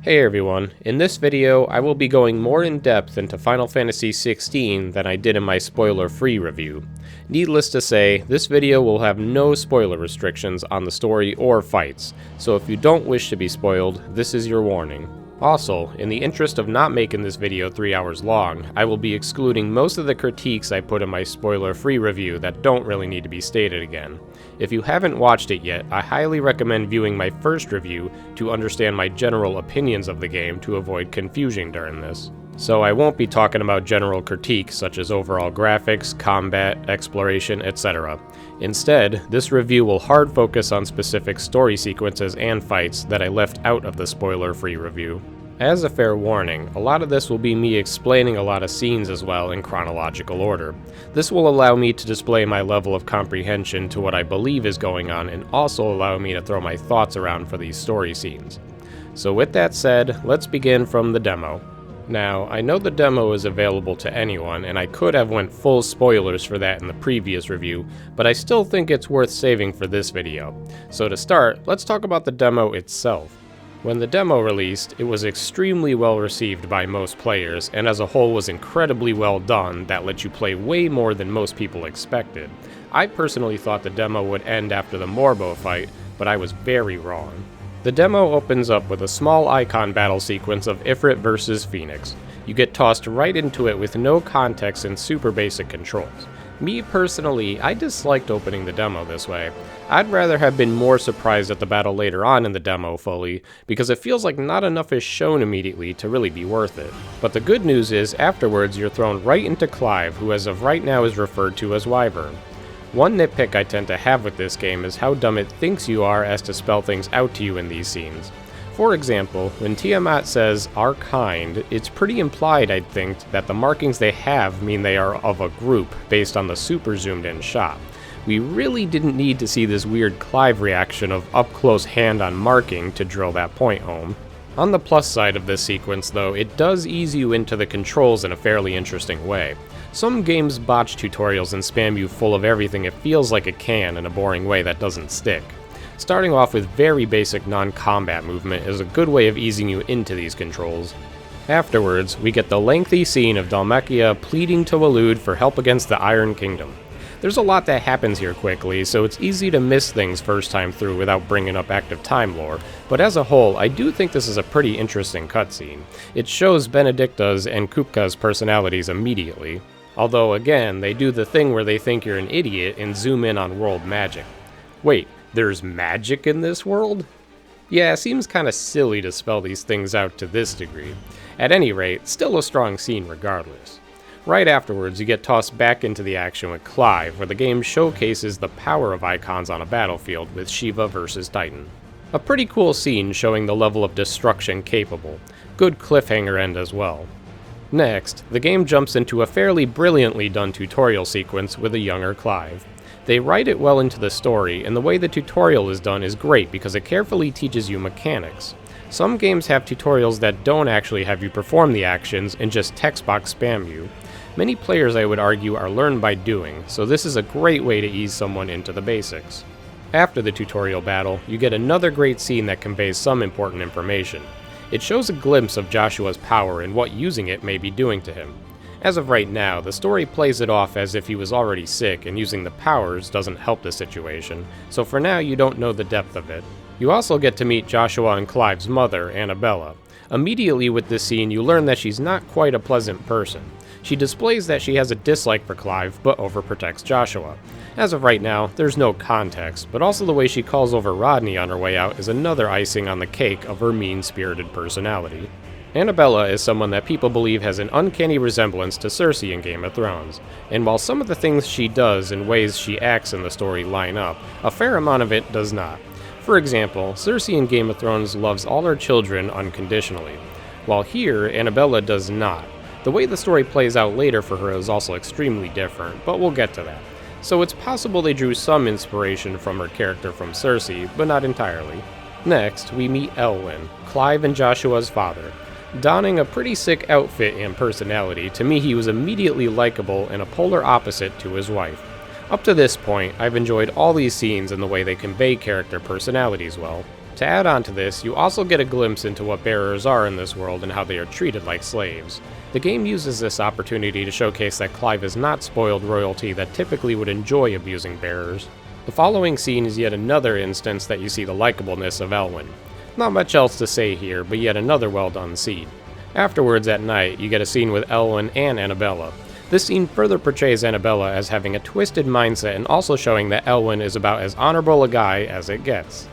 Hey everyone, in this video I will be going more in depth into Final Fantasy XVI than I did in my spoiler-free review. Needless to say, this video will have no spoiler restrictions on the story or fights, so if you don't wish to be spoiled, this is your warning. Also, in the interest of not making this video 3 hours long, I will be excluding most of the critiques I put in my spoiler-free review that don't really need to be stated again. If you haven't watched it yet, I highly recommend viewing my first review to understand my general opinions of the game to avoid confusion during this. So I won't be talking about general critiques such as overall graphics, combat, exploration, etc. Instead, this review will hard focus on specific story sequences and fights that I left out of the spoiler-free review. As a fair warning, a lot of this will be me explaining a lot of scenes as well in chronological order. This will allow me to display my level of comprehension to what I believe is going on and also allow me to throw my thoughts around for these story scenes. So with that said, let's begin from the demo. Now, I know the demo is available to anyone, and I could have went full spoilers for that in the previous review, but I still think it's worth saving for this video. So to start, let's talk about the demo itself. When the demo released, it was extremely well received by most players, and as a whole was incredibly well done that let you play way more than most people expected. I personally thought the demo would end after the Morbo fight, but I was very wrong. The demo opens up with a small icon battle sequence of Ifrit versus Phoenix. You get tossed right into it with no context and super basic controls. Me personally, I disliked opening the demo this way. I'd rather have been more surprised at the battle later on in the demo fully, because it feels like not enough is shown immediately to really be worth it. But the good news is, afterwards you're thrown right into Clive, who as of right now is referred to as Wyvern. One nitpick I tend to have with this game is how dumb it thinks you are as to spell things out to you in these scenes. For example, when Tiamat says, "our kind," it's pretty implied, I'd think, that the markings they have mean they are of a group, based on the super zoomed in shot. We really didn't need to see this weird Clive reaction of up-close hand on marking to drill that point home. On the plus side of this sequence though, it does ease you into the controls in a fairly interesting way. Some games botch tutorials and spam you full of everything it feels like it can in a boring way that doesn't stick. Starting off with very basic non-combat movement is a good way of easing you into these controls. Afterwards, we get the lengthy scene of Dhalmekia pleading to Waloed for help against the Iron Kingdom. There's a lot that happens here quickly, so it's easy to miss things first time through without bringing up active time lore, but as a whole, I do think this is a pretty interesting cutscene. It shows Benedicta's and Kupka's personalities immediately. Although again, they do the thing where they think you're an idiot and zoom in on world magic. Wait, there's magic in this world? Yeah, it seems kinda silly to spell these things out to this degree. At any rate, still a strong scene regardless. Right afterwards, you get tossed back into the action with Clive, where the game showcases the power of icons on a battlefield with Shiva versus Titan. A pretty cool scene showing the level of destruction capable. Good cliffhanger end as well. Next, the game jumps into a fairly brilliantly done tutorial sequence with a younger Clive. They write it well into the story, and the way the tutorial is done is great because it carefully teaches you mechanics. Some games have tutorials that don't actually have you perform the actions and just text box spam you. Many players, I would argue, are learned by doing, so this is a great way to ease someone into the basics. After the tutorial battle, you get another great scene that conveys some important information. It shows a glimpse of Joshua's power and what using it may be doing to him. As of right now, the story plays it off as if he was already sick and using the powers doesn't help the situation, so for now you don't know the depth of it. You also get to meet Joshua and Clive's mother, Annabella. Immediately with this scene, you learn that she's not quite a pleasant person. She displays that she has a dislike for Clive, but overprotects Joshua. As of right now, there's no context, but also the way she calls over Rodney on her way out is another icing on the cake of her mean-spirited personality. Annabella is someone that people believe has an uncanny resemblance to Cersei in Game of Thrones, and while some of the things she does and ways she acts in the story line up, a fair amount of it does not. For example, Cersei in Game of Thrones loves all her children unconditionally, while here, Annabella does not. The way the story plays out later for her is also extremely different, but we'll get to that. So it's possible they drew some inspiration from her character from Cersei, but not entirely. Next, we meet Elwyn, Clive and Joshua's father. Donning a pretty sick outfit and personality, to me he was immediately likable and a polar opposite to his wife. Up to this point, I've enjoyed all these scenes and the way they convey character personalities well. To add on to this, you also get a glimpse into what bearers are in this world and how they are treated like slaves. The game uses this opportunity to showcase that Clive is not spoiled royalty that typically would enjoy abusing bearers. The following scene is yet another instance that you see the likableness of Elwyn. Not much else to say here, but yet another well done scene. Afterwards at night, you get a scene with Elwyn and Annabella. This scene further portrays Annabella as having a twisted mindset and also showing that Elwyn is about as honorable a guy as it gets.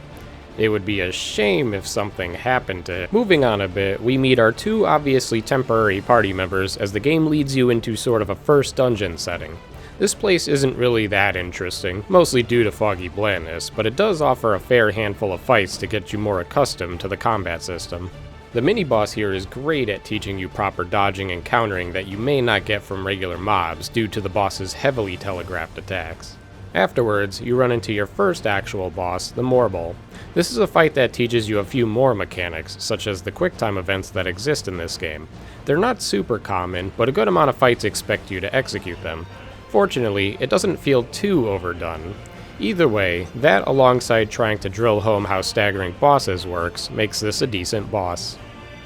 It would be a shame if something happened to him. Moving on a bit, we meet our two obviously temporary party members as the game leads you into sort of a first dungeon setting. This place isn't really that interesting, mostly due to foggy blandness, but it does offer a fair handful of fights to get you more accustomed to the combat system. The mini-boss here is great at teaching you proper dodging and countering that you may not get from regular mobs due to the boss's heavily telegraphed attacks. Afterwards, you run into your first actual boss, the Morbol. This is a fight that teaches you a few more mechanics, such as the QuickTime events that exist in this game. They're not super common, but a good amount of fights expect you to execute them. Fortunately, it doesn't feel too overdone. Either way, that alongside trying to drill home how staggering bosses works, makes this a decent boss.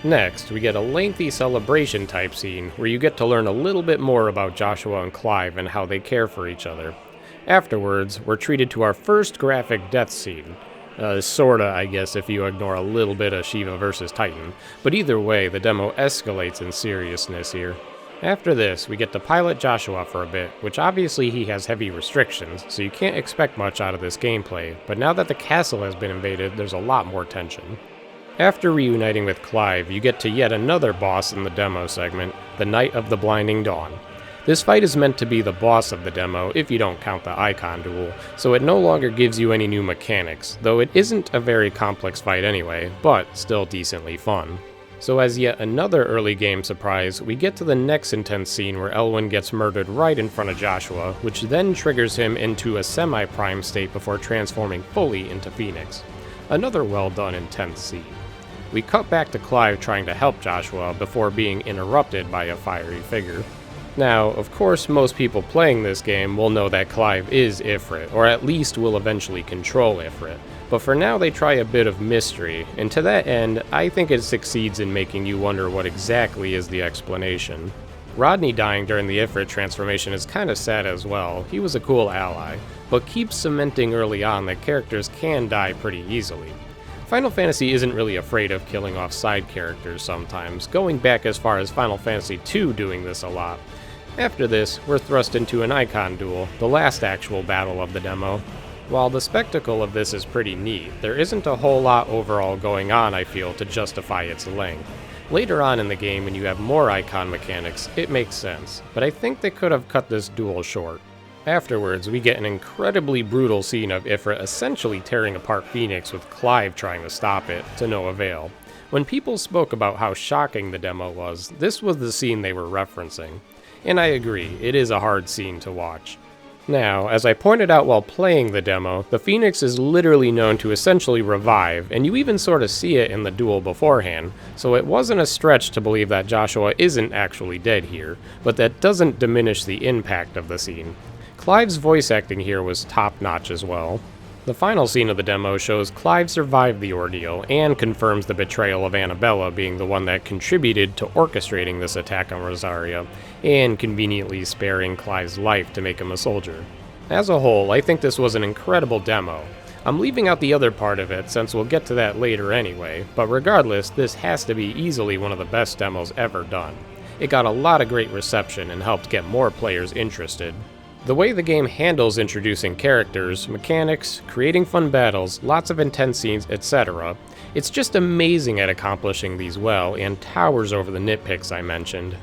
Next, we get a lengthy celebration type scene, where you get to learn a little bit more about Joshua and Clive and how they care for each other. Afterwards, we're treated to our first graphic death scene. Sorta, I guess, if you ignore a little bit of Shiva vs. Titan, but either way, the demo escalates in seriousness here. After this, we get to pilot Joshua for a bit, which obviously he has heavy restrictions, so you can't expect much out of this gameplay, but now that the castle has been invaded, there's a lot more tension. After reuniting with Clive, you get to yet another boss in the demo segment, the Night of the Blinding Dawn. This fight is meant to be the boss of the demo, if you don't count the icon duel, so it no longer gives you any new mechanics, though it isn't a very complex fight anyway, but still decently fun. So as yet another early game surprise, we get to the next intense scene where Elwyn gets murdered right in front of Joshua, which then triggers him into a semi-prime state before transforming fully into Phoenix. Another well done intense scene. We cut back to Clive trying to help Joshua before being interrupted by a fiery figure. Now, of course, most people playing this game will know that Clive is Ifrit, or at least will eventually control Ifrit, but for now they try a bit of mystery, and to that end, I think it succeeds in making you wonder what exactly is the explanation. Rodney dying during the Ifrit transformation is kinda sad as well. He was a cool ally, but keeps cementing early on that characters can die pretty easily. Final Fantasy isn't really afraid of killing off side characters sometimes, going back as far as Final Fantasy II doing this a lot. After this, we're thrust into an icon duel, the last actual battle of the demo. While the spectacle of this is pretty neat, there isn't a whole lot overall going on, I feel, to justify its length. Later on in the game, when you have more icon mechanics, it makes sense, but I think they could have cut this duel short. Afterwards, we get an incredibly brutal scene of Ifrit essentially tearing apart Phoenix with Clive trying to stop it, to no avail. When people spoke about how shocking the demo was, this was the scene they were referencing. And I agree, it is a hard scene to watch. Now, as I pointed out while playing the demo, the Phoenix is literally known to essentially revive, and you even sort of see it in the duel beforehand, so it wasn't a stretch to believe that Joshua isn't actually dead here, but that doesn't diminish the impact of the scene. Clive's voice acting here was top-notch as well. The final scene of the demo shows Clive survived the ordeal and confirms the betrayal of Annabella being the one that contributed to orchestrating this attack on Rosaria, and conveniently sparing Clive's life to make him a soldier. As a whole, I think this was an incredible demo. I'm leaving out the other part of it since we'll get to that later anyway, but regardless, this has to be easily one of the best demos ever done. It got a lot of great reception and helped get more players interested. The way the game handles introducing characters, mechanics, creating fun battles, lots of intense scenes, etc., it's just amazing at accomplishing these well and towers over the nitpicks I mentioned.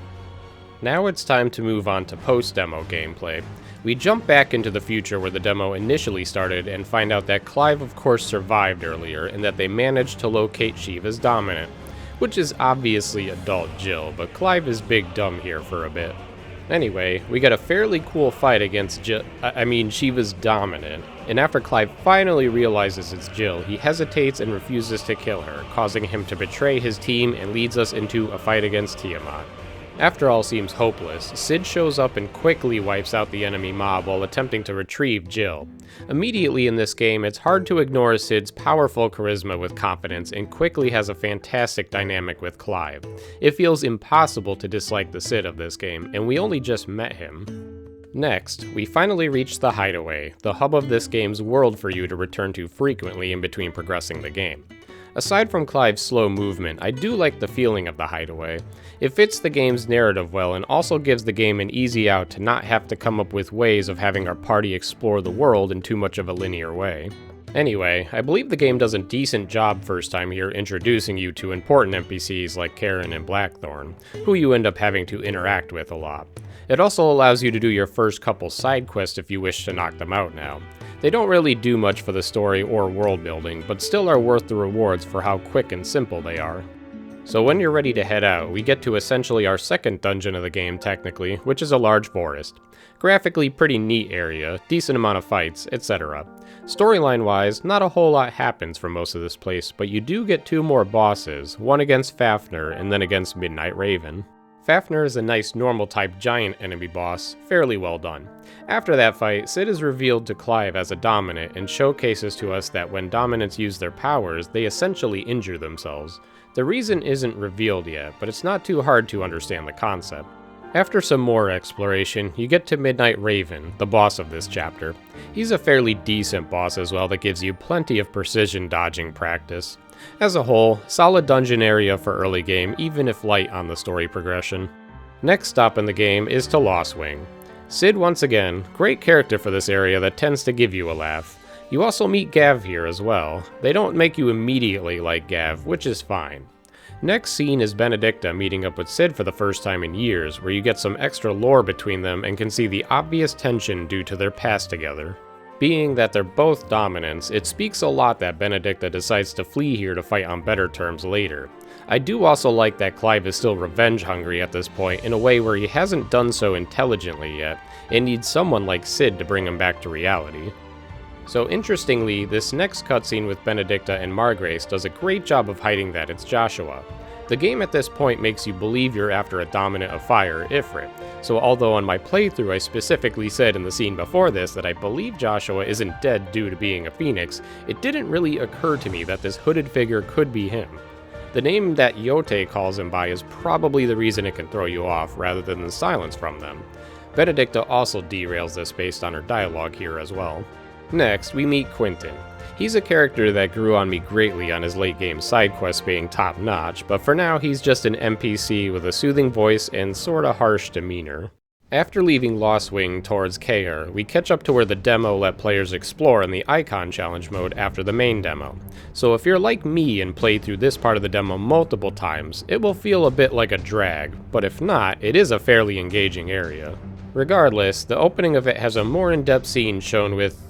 Now it's time to move on to post-demo gameplay. We jump back into the future where the demo initially started and find out that Clive of course survived earlier and that they managed to locate Shiva's dominant, which is obviously adult Jill, but Clive is big dumb here for a bit. Anyway, we get a fairly cool fight against Shiva's dominant, and after Clive finally realizes it's Jill, he hesitates and refuses to kill her, causing him to betray his team and leads us into a fight against Tiamat. After all seems hopeless, Cid shows up and quickly wipes out the enemy mob while attempting to retrieve Jill. Immediately in this game, it's hard to ignore Cid's powerful charisma with confidence and quickly has a fantastic dynamic with Clive. It feels impossible to dislike the Cid of this game, and we only just met him. Next, we finally reach the Hideaway, the hub of this game's world for you to return to frequently in between progressing the game. Aside from Clive's slow movement, I do like the feeling of the Hideaway. It fits the game's narrative well and also gives the game an easy out to not have to come up with ways of having our party explore the world in too much of a linear way. Anyway, I believe the game does a decent job first time here introducing you to important NPCs like Caer and Blackthorn, who you end up having to interact with a lot. It also allows you to do your first couple side quests if you wish to knock them out now. They don't really do much for the story or world building, but still are worth the rewards for how quick and simple they are. So when you're ready to head out, we get to essentially our second dungeon of the game technically, which is a large forest. Graphically pretty neat area, decent amount of fights, etc. Storyline wise, not a whole lot happens for most of this place, but you do get two more bosses, one against Fafnir and then against Midnight Raven. Fafnir is a nice normal type giant enemy boss, fairly well done. After that fight, Cid is revealed to Clive as a dominant and showcases to us that when dominants use their powers, they essentially injure themselves. The reason isn't revealed yet, but it's not too hard to understand the concept. After some more exploration, you get to Midnight Raven, the boss of this chapter. He's a fairly decent boss as well that gives you plenty of precision dodging practice. As a whole, solid dungeon area for early game, even if light on the story progression. Next stop in the game is to Lostwing. Cid once again, great character for this area that tends to give you a laugh. You also meet Gav here as well. They don't make you immediately like Gav, which is fine. Next scene is Benedicta meeting up with Cid for the first time in years, where you get some extra lore between them and can see the obvious tension due to their past together. Being that they're both dominants, it speaks a lot that Benedicta decides to flee here to fight on better terms later. I do also like that Clive is still revenge hungry at this point in a way where he hasn't done so intelligently yet, and needs someone like Cid to bring him back to reality. So interestingly, this next cutscene with Benedicta and Margrace does a great job of hiding that it's Joshua. The game at this point makes you believe you're after a dominant of fire, Ifrit, so although on my playthrough I specifically said in the scene before this that I believe Joshua isn't dead due to being a phoenix, it didn't really occur to me that this hooded figure could be him. The name that Yote calls him by is probably the reason it can throw you off, rather than the silence from them. Benedicta also derails this based on her dialogue here as well. Next, we meet Quentin. He's a character that grew on me greatly on his late game side quests being top notch, but for now he's just an NPC with a soothing voice and sorta harsh demeanor. After leaving Lostwing towards Caer, we catch up to where the demo let players explore in the Icon Challenge mode after the main demo. So if you're like me and played through this part of the demo multiple times, it will feel a bit like a drag, but if not, it is a fairly engaging area. Regardless, the opening of it has a more in-depth scene shown with,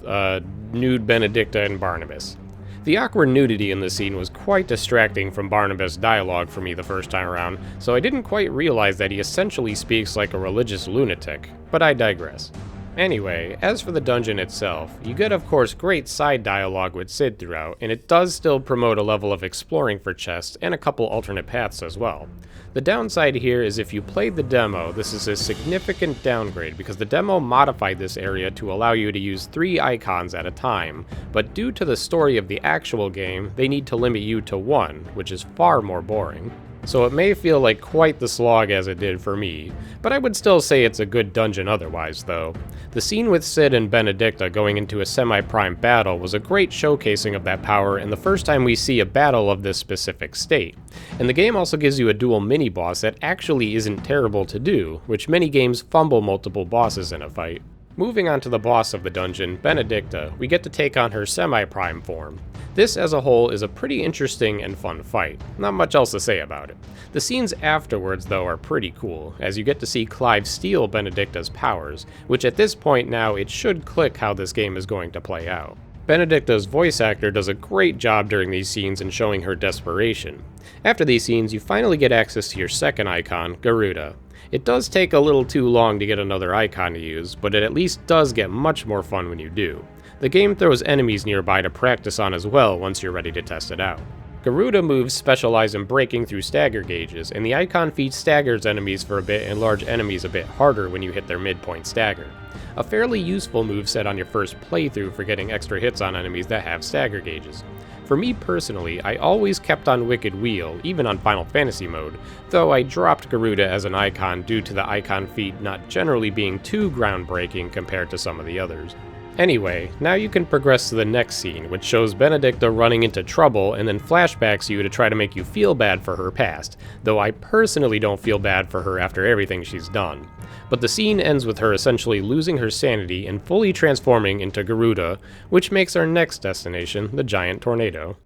nude Benedicta and Barnabas. The awkward nudity in the scene was quite distracting from Barnabas' dialogue for me the first time around, so I didn't quite realize that he essentially speaks like a religious lunatic, but I digress. Anyway, as for the dungeon itself, you get of course great side dialogue with Cid throughout, and it does still promote a level of exploring for chests and a couple alternate paths as well. The downside here is if you played the demo, this is a significant downgrade because the demo modified this area to allow you to use 3 icons at a time, but due to the story of the actual game, they need to limit you to 1, which is far more boring. So it may feel like quite the slog as it did for me, but I would still say it's a good dungeon otherwise though. The scene with Cid and Benedicta going into a semi-prime battle was a great showcasing of that power and the first time we see a battle of this specific state. And the game also gives you a dual mini-boss that actually isn't terrible to do, which many games fumble multiple bosses in a fight. Moving on to the boss of the dungeon, Benedicta, we get to take on her semi-prime form. This as a whole is a pretty interesting and fun fight, not much else to say about it. The scenes afterwards though are pretty cool, as you get to see Clive steal Benedicta's powers, which at this point now it should click how this game is going to play out. Benedicta's voice actor does a great job during these scenes in showing her desperation. After these scenes you finally get access to your second icon, Garuda. It does take a little too long to get another icon to use, but it at least does get much more fun when you do. The game throws enemies nearby to practice on as well once you're ready to test it out. Garuda moves specialize in breaking through stagger gauges, and the icon feat staggers enemies for a bit and large enemies a bit harder when you hit their midpoint stagger. A fairly useful moveset on your first playthrough for getting extra hits on enemies that have stagger gauges. For me personally, I always kept on Wicked Wheel, even on Final Fantasy mode, though I dropped Garuda as an icon due to the icon feat not generally being too groundbreaking compared to some of the others. Anyway, now you can progress to the next scene, which shows Benedicta running into trouble and then flashbacks you to try to make you feel bad for her past, though I personally don't feel bad for her after everything she's done. But the scene ends with her essentially losing her sanity and fully transforming into Garuda, which makes our next destination the giant tornado.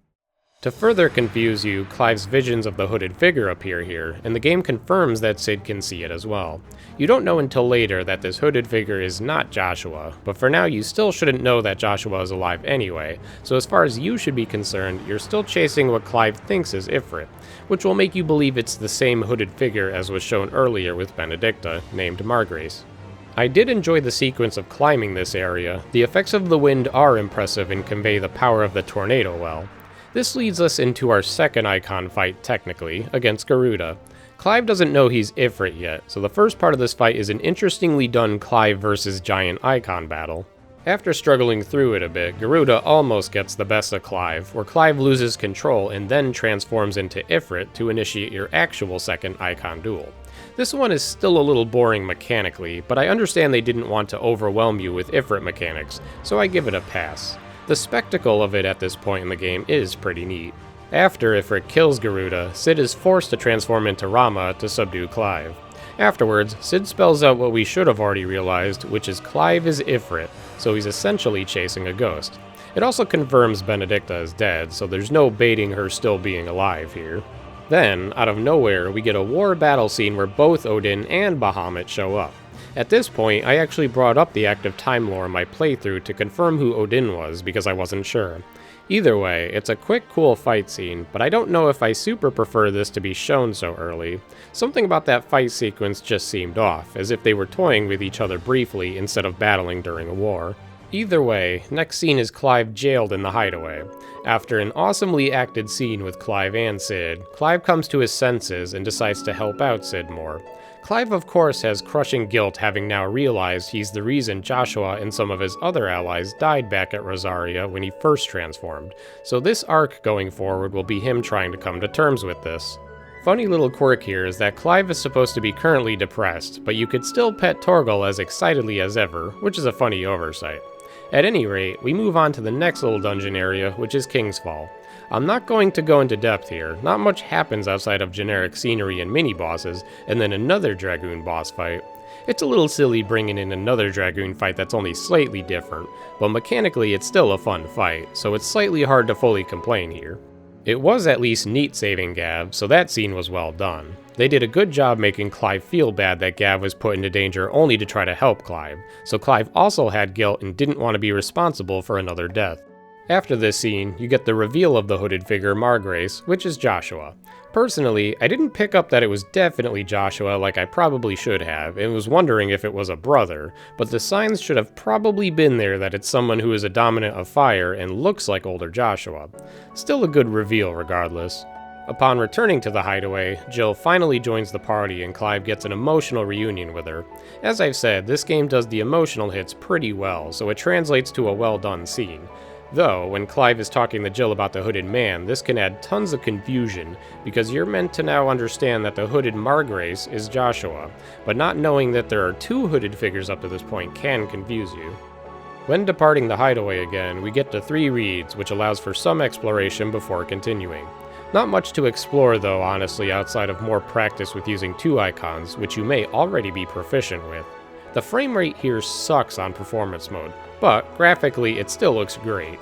To further confuse you, Clive's visions of the hooded figure appear here, and the game confirms that Cid can see it as well. You don't know until later that this hooded figure is not Joshua, but for now you still shouldn't know that Joshua is alive anyway, so as far as you should be concerned, you're still chasing what Clive thinks is Ifrit, which will make you believe it's the same hooded figure as was shown earlier with Benedicta, named Margrace. I did enjoy the sequence of climbing this area. The effects of the wind are impressive and convey the power of the tornado well. This leads us into our second icon fight, technically, against Garuda. Clive doesn't know he's Ifrit yet, so the first part of this fight is an interestingly done Clive versus giant icon battle. After struggling through it a bit, Garuda almost gets the best of Clive, where Clive loses control and then transforms into Ifrit to initiate your actual second icon duel. This one is still a little boring mechanically, but I understand they didn't want to overwhelm you with Ifrit mechanics, so I give it a pass. The spectacle of it at this point in the game is pretty neat. After Ifrit kills Garuda, Cid is forced to transform into Rama to subdue Clive. Afterwards, Cid spells out what we should have already realized, which is Clive is Ifrit, so he's essentially chasing a ghost. It also confirms Benedicta is dead, so there's no baiting her still being alive here. Then, out of nowhere, we get a war battle scene where both Odin and Bahamut show up. At this point, I actually brought up the active time lore in my playthrough to confirm who Odin was because I wasn't sure. Either way, it's a quick, cool fight scene, but I don't know if I super prefer this to be shown so early. Something about that fight sequence just seemed off, as if they were toying with each other briefly instead of battling during a war. Either way, next scene is Clive jailed in the hideaway. After an awesomely acted scene with Clive and Cid, Clive comes to his senses and decides to help out Cid more. Clive of course has crushing guilt having now realized he's the reason Joshua and some of his other allies died back at Rosaria when he first transformed, so this arc going forward will be him trying to come to terms with this. Funny little quirk here is that Clive is supposed to be currently depressed, but you could still pet Torgal as excitedly as ever, which is a funny oversight. At any rate, we move on to the next little dungeon area, which is Kingsfall. I'm not going to go into depth here, not much happens outside of generic scenery and mini-bosses, and then another Dragoon boss fight. It's a little silly bringing in another Dragoon fight that's only slightly different, but mechanically it's still a fun fight, so it's slightly hard to fully complain here. It was at least neat saving Gav, so that scene was well done. They did a good job making Clive feel bad that Gav was put into danger only to try to help Clive, so Clive also had guilt and didn't want to be responsible for another death. After this scene, you get the reveal of the hooded figure Margrace, which is Joshua. Personally, I didn't pick up that it was definitely Joshua like I probably should have, and was wondering if it was a brother, but the signs should have probably been there that it's someone who is a dominant of fire and looks like older Joshua. Still a good reveal regardless. Upon returning to the hideaway, Jill finally joins the party and Clive gets an emotional reunion with her. As I've said, this game does the emotional hits pretty well, so it translates to a well done scene. Though, when Clive is talking to Jill about the hooded man, this can add tons of confusion, because you're meant to now understand that the hooded Margrace is Joshua, but not knowing that there are two hooded figures up to this point can confuse you. When departing the hideaway again, we get to 3 reads, which allows for some exploration before continuing. Not much to explore though, honestly, outside of more practice with using 2 icons, which you may already be proficient with. The frame rate here sucks on performance mode, but graphically it still looks great.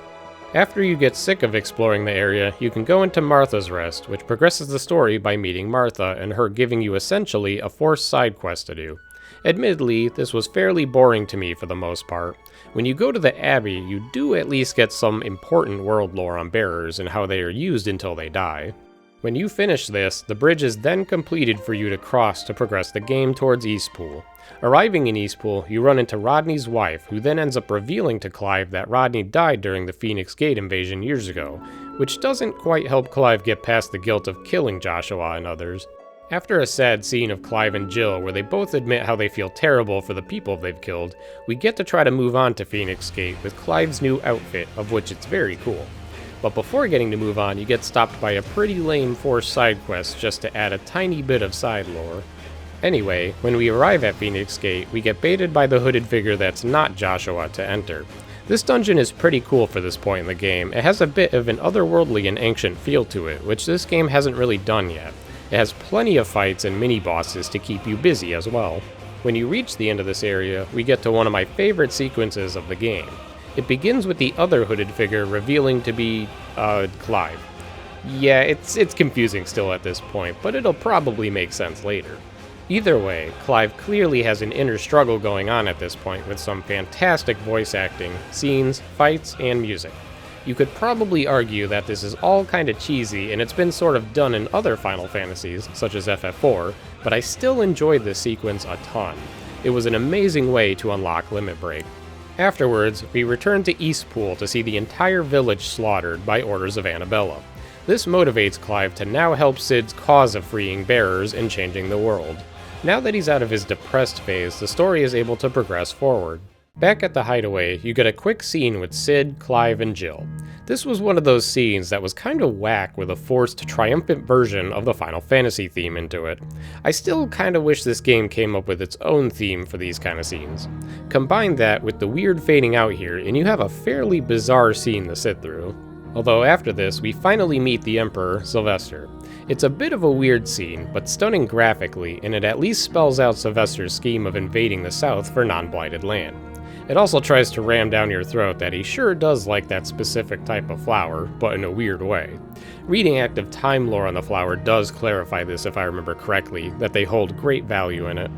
After you get sick of exploring the area, you can go into Martha's Rest, which progresses the story by meeting Martha and her giving you essentially a forced side quest to do. Admittedly, this was fairly boring to me for the most part. When you go to the Abbey, you do at least get some important world lore on bearers and how they are used until they die. When you finish this, the bridge is then completed for you to cross to progress the game towards Eastpool. Arriving in Eastpool, you run into Rodney's wife, who then ends up revealing to Clive that Rodney died during the Phoenix Gate invasion years ago, which doesn't quite help Clive get past the guilt of killing Joshua and others. After a sad scene of Clive and Jill where they both admit how they feel terrible for the people they've killed, we get to try to move on to Phoenix Gate with Clive's new outfit, of which it's very cool. But before getting to move on, you get stopped by a pretty lame forced side quest just to add a tiny bit of side lore. Anyway, when we arrive at Phoenix Gate, we get baited by the hooded figure that's not Joshua to enter. This dungeon is pretty cool for this point in the game. It has a bit of an otherworldly and ancient feel to it, which this game hasn't really done yet. It has plenty of fights and mini-bosses to keep you busy as well. When you reach the end of this area, we get to one of my favorite sequences of the game. It begins with the other hooded figure revealing to be, Clive. Yeah, it's confusing still at this point, but it'll probably make sense later. Either way, Clive clearly has an inner struggle going on at this point with some fantastic voice acting, scenes, fights, and music. You could probably argue that this is all kinda cheesy and it's been sort of done in other Final Fantasies, such as FF4, but I still enjoyed this sequence a ton. It was an amazing way to unlock Limit Break. Afterwards, we return to Eastpool to see the entire village slaughtered by orders of Annabella. This motivates Clive to now help Cid's cause of freeing bearers and changing the world. Now that he's out of his depressed phase, the story is able to progress forward. Back at the hideaway, you get a quick scene with Cid, Clive, and Jill. This was one of those scenes that was kinda whack with a forced, triumphant version of the Final Fantasy theme into it. I still kinda wish this game came up with its own theme for these kinda scenes. Combine that with the weird fading out here, and you have a fairly bizarre scene to sit through. Although after this, we finally meet the Emperor, Sylvester. It's a bit of a weird scene, but stunning graphically, and it at least spells out Sylvester's scheme of invading the South for non-blighted land. It also tries to ram down your throat that he sure does like that specific type of flower, but in a weird way. Reading active time lore on the flower does clarify this if I remember correctly, that they hold great value in it.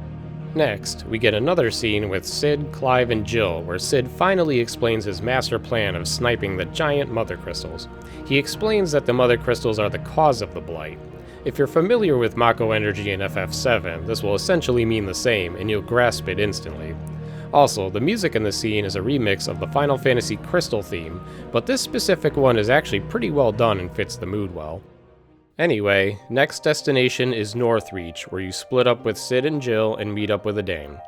Next, we get another scene with Cid, Clive, and Jill, where Cid finally explains his master plan of sniping the giant Mother Crystals. He explains that the Mother Crystals are the cause of the Blight. If you're familiar with Mako Energy in FF7, this will essentially mean the same, and you'll grasp it instantly. Also, the music in the scene is a remix of the Final Fantasy Crystal theme, but this specific one is actually pretty well done and fits the mood well. Anyway, next destination is Northreach, where you split up with Cid and Jill and meet up with Adain.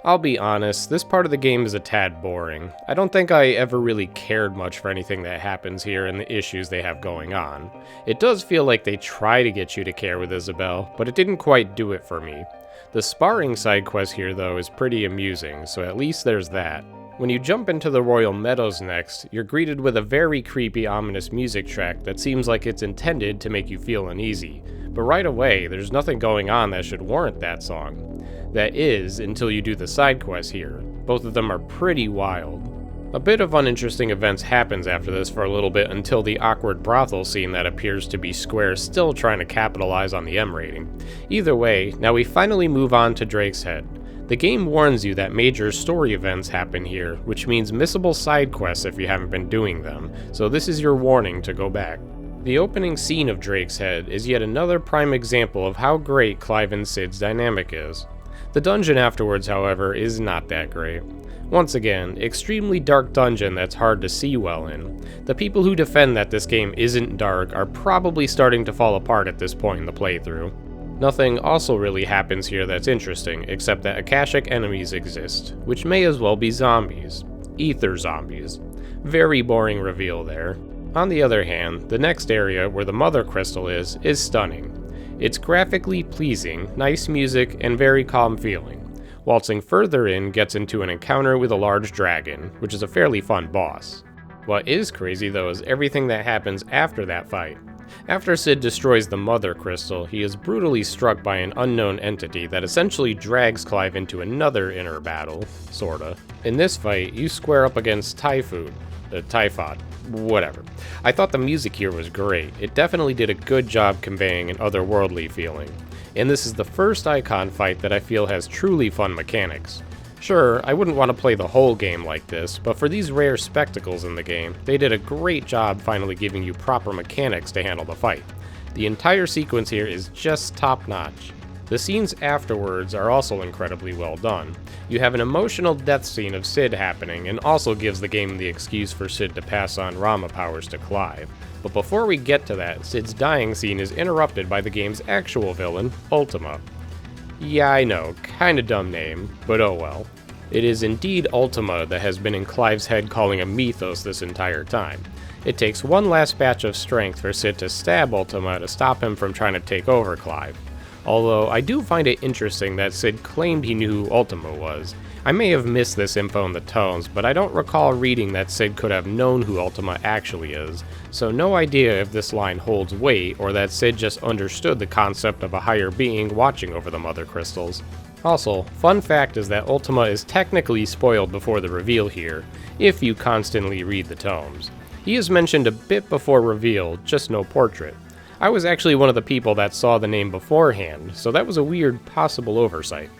I'll be honest, this part of the game is a tad boring. I don't think I ever really cared much for anything that happens here and the issues they have going on. It does feel like they try to get you to care with Isabelle, but it didn't quite do it for me. The sparring side quest here though is pretty amusing, so at least there's that. When you jump into the Royal Meadows next, you're greeted with a very creepy, ominous music track that seems like it's intended to make you feel uneasy. But right away, there's nothing going on that should warrant that song. That is, until you do the side quests here. Both of them are pretty wild. A bit of uninteresting events happens after this for a little bit until the awkward brothel scene that appears to be Square still trying to capitalize on the M rating. Either way, now we finally move on to Drake's Head. The game warns you that major story events happen here, which means missable side quests if you haven't been doing them, so this is your warning to go back. The opening scene of Drake's Head is yet another prime example of how great Clive and Cid's dynamic is. The dungeon afterwards, however, is not that great. Once again, extremely dark dungeon that's hard to see well in. The people who defend that this game isn't dark are probably starting to fall apart at this point in the playthrough. Nothing also really happens here that's interesting, except that Akashic enemies exist, which may as well be zombies. Ether zombies. Very boring reveal there. On the other hand, the next area where the Mother Crystal is stunning. It's graphically pleasing, nice music, and very calm feeling. Waltzing further in gets into an encounter with a large dragon, which is a fairly fun boss. What is crazy though is everything that happens after that fight. After Cid destroys the Mother Crystal, he is brutally struck by an unknown entity that essentially drags Clive into another inner battle, sorta. In this fight, you square up against Typhod, whatever. I thought the music here was great. It definitely did a good job conveying an otherworldly feeling. And this is the first Icon fight that I feel has truly fun mechanics. Sure, I wouldn't want to play the whole game like this, but for these rare spectacles in the game, they did a great job finally giving you proper mechanics to handle the fight. The entire sequence here is just top-notch. The scenes afterwards are also incredibly well done. You have an emotional death scene of Cid happening, and also gives the game the excuse for Cid to pass on Rama powers to Clive. But before we get to that, Cid's dying scene is interrupted by the game's actual villain, Ultima. Yeah, I know, kinda dumb name, but oh well. It is indeed Ultima that has been in Clive's head calling a mythos this entire time. It takes one last batch of strength for Cid to stab Ultima to stop him from trying to take over Clive. Although, I do find it interesting that Cid claimed he knew who Ultima was. I may have missed this info in the tomes, but I don't recall reading that Cid could have known who Ultima actually is, so no idea if this line holds weight or that Cid just understood the concept of a higher being watching over the Mother Crystals. Also, fun fact is that Ultima is technically spoiled before the reveal here, if you constantly read the tomes. He is mentioned a bit before reveal, just no portrait. I was actually one of the people that saw the name beforehand, so that was a weird possible oversight.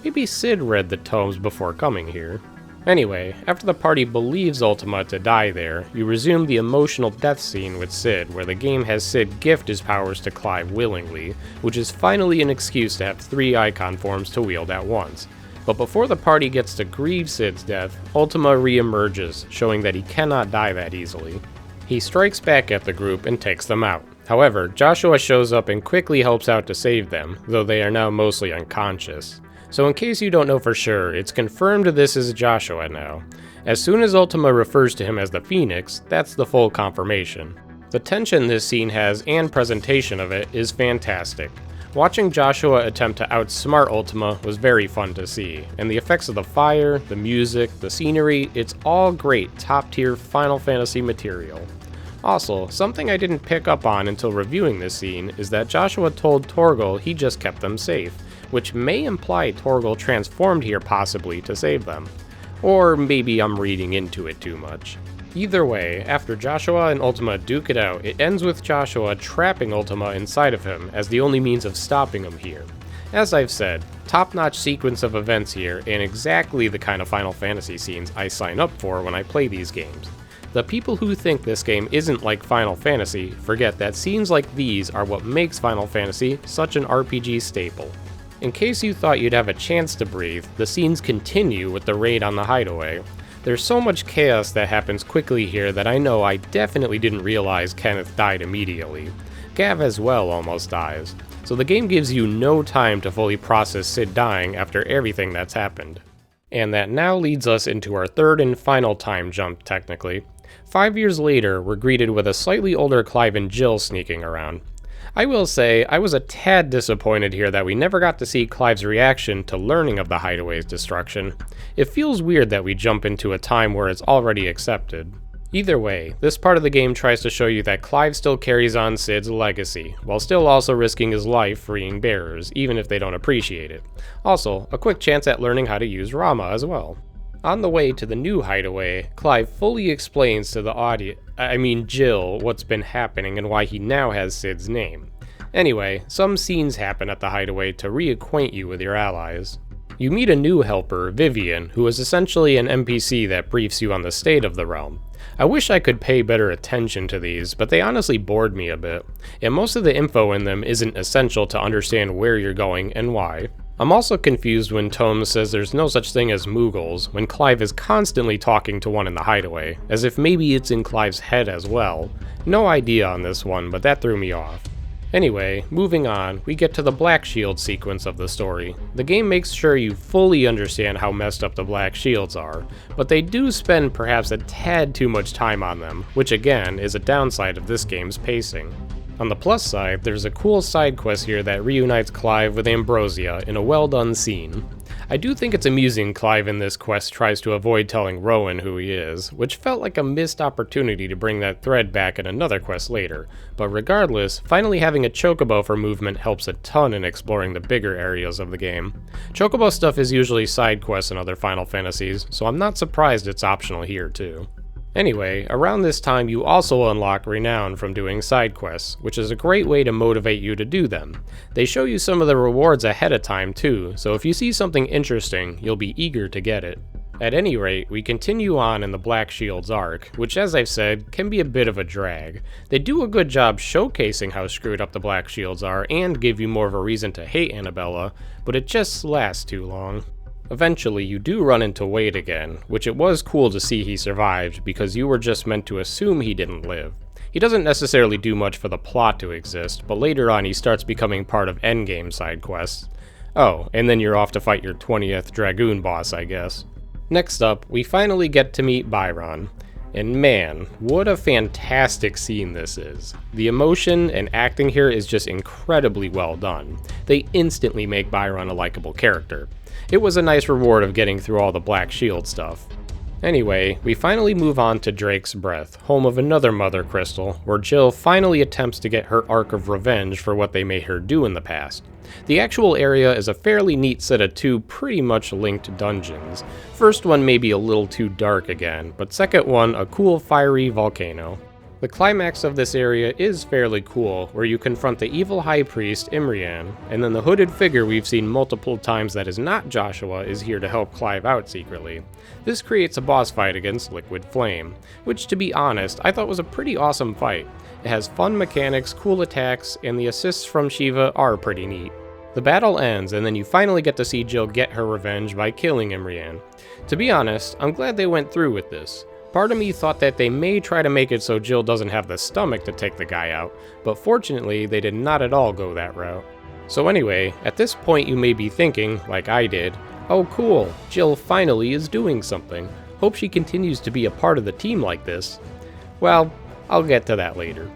Maybe Cid read the tomes before coming here. Anyway, after the party believes Ultima to die there, you resume the emotional death scene with Cid, where the game has Cid gift his powers to Clive willingly, which is finally an excuse to have 3 icon forms to wield at once. But before the party gets to grieve Cid's death, Ultima re-emerges, showing that he cannot die that easily. He strikes back at the group and takes them out. However, Joshua shows up and quickly helps out to save them, though they are now mostly unconscious. So in case you don't know for sure, it's confirmed this is Joshua now. As soon as Ultima refers to him as the Phoenix, that's the full confirmation. The tension this scene has and presentation of it is fantastic. Watching Joshua attempt to outsmart Ultima was very fun to see, and the effects of the fire, the music, the scenery, it's all great top-tier Final Fantasy material. Also, something I didn't pick up on until reviewing this scene is that Joshua told Torgal he just kept them safe, which may imply Torgal transformed here possibly to save them. Or maybe I'm reading into it too much. Either way, after Joshua and Ultima duke it out, it ends with Joshua trapping Ultima inside of him as the only means of stopping him here. As I've said, top-notch sequence of events here, and exactly the kind of Final Fantasy scenes I sign up for when I play these games. The people who think this game isn't like Final Fantasy forget that scenes like these are what makes Final Fantasy such an RPG staple. In case you thought you'd have a chance to breathe, the scenes continue with the raid on the hideaway. There's so much chaos that happens quickly here that I know I definitely didn't realize Kenneth died immediately. Gav as well almost dies, so the game gives you no time to fully process Cid dying after everything that's happened. And that now leads us into our third and final time jump, technically. 5 years later, we're greeted with a slightly older Clive and Jill sneaking around. I will say, I was a tad disappointed here that we never got to see Clive's reaction to learning of the hideaway's destruction. It feels weird that we jump into a time where it's already accepted. Either way, this part of the game tries to show you that Clive still carries on Cid's legacy, while still also risking his life freeing bearers, even if they don't appreciate it. Also, a quick chance at learning how to use Rama as well. On the way to the new hideaway, Clive fully explains to the Jill, what's been happening and why he now has Cid's name. Anyway, some scenes happen at the hideaway to reacquaint you with your allies. You meet a new helper, Villian, who is essentially an NPC that briefs you on the state of the realm. I wish I could pay better attention to these, but they honestly bored me a bit, and most of the info in them isn't essential to understand where you're going and why. I'm also confused when Tome says there's no such thing as Moogles, when Clive is constantly talking to one in the hideaway, as if maybe it's in Clive's head as well. No idea on this one, but that threw me off. Anyway, moving on, we get to the Black Shield sequence of the story. The game makes sure you fully understand how messed up the Black Shields are, but they do spend perhaps a tad too much time on them, which again is a downside of this game's pacing. On the plus side, there's a cool side quest here that reunites Clive with Ambrosia in a well-done scene. I do think it's amusing Clive in this quest tries to avoid telling Rowan who he is, which felt like a missed opportunity to bring that thread back in another quest later, but regardless, finally having a Chocobo for movement helps a ton in exploring the bigger areas of the game. Chocobo stuff is usually side quests in other Final Fantasies, so I'm not surprised it's optional here too. Anyway, around this time you also unlock Renown from doing side quests, which is a great way to motivate you to do them. They show you some of the rewards ahead of time too, so if you see something interesting, you'll be eager to get it. At any rate, we continue on in the Black Shields arc, which as I've said, can be a bit of a drag. They do a good job showcasing how screwed up the Black Shields are and give you more of a reason to hate Annabella, but it just lasts too long. Eventually, you do run into Wade again, which it was cool to see he survived because you were just meant to assume he didn't live. He doesn't necessarily do much for the plot to exist, but later on he starts becoming part of endgame side quests. Oh, and then you're off to fight your 20th Dragoon boss, I guess. Next up, we finally get to meet Byron. And man, what a fantastic scene this is. The emotion and acting here is just incredibly well done. They instantly make Byron a likable character. It was a nice reward of getting through all the Black Shield stuff. Anyway, we finally move on to Drake's Breath, home of another Mother Crystal, where Jill finally attempts to get her arc of revenge for what they made her do in the past. The actual area is a fairly neat set of two pretty much linked dungeons. First one may be a little too dark again, but second one a cool fiery volcano. The climax of this area is fairly cool, where you confront the evil high priest Imrian, and then the hooded figure we've seen multiple times that is not Joshua is here to help Clive out secretly. This creates a boss fight against Liquid Flame, which to be honest, I thought was a pretty awesome fight. It has fun mechanics, cool attacks, and the assists from Shiva are pretty neat. The battle ends, and then you finally get to see Jill get her revenge by killing Imrian. To be honest, I'm glad they went through with this. Part of me thought that they may try to make it so Jill doesn't have the stomach to take the guy out, but fortunately they did not at all go that route. So anyway, at this point you may be thinking, like I did, oh cool, Jill finally is doing something. Hope she continues to be a part of the team like this. Well, I'll get to that later.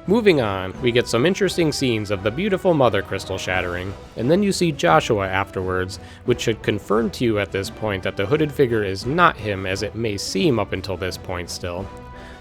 Moving on, we get some interesting scenes of the beautiful Mother Crystal shattering, and then you see Joshua afterwards, which should confirm to you at this point that the hooded figure is not him as it may seem up until this point still.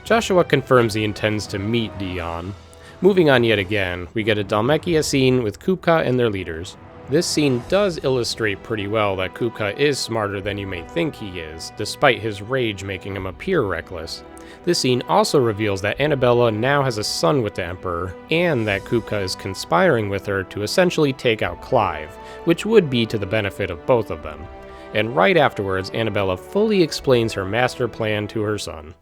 Joshua confirms he intends to meet Dion. Moving on yet again, we get a Dhalmekia scene with Kupka and their leaders. This scene does illustrate pretty well that Kupka is smarter than you may think he is, despite his rage making him appear reckless. This scene also reveals that Annabella now has a son with the Emperor, and that Kupka is conspiring with her to essentially take out Clive, which would be to the benefit of both of them. And right afterwards, Annabella fully explains her master plan to her son.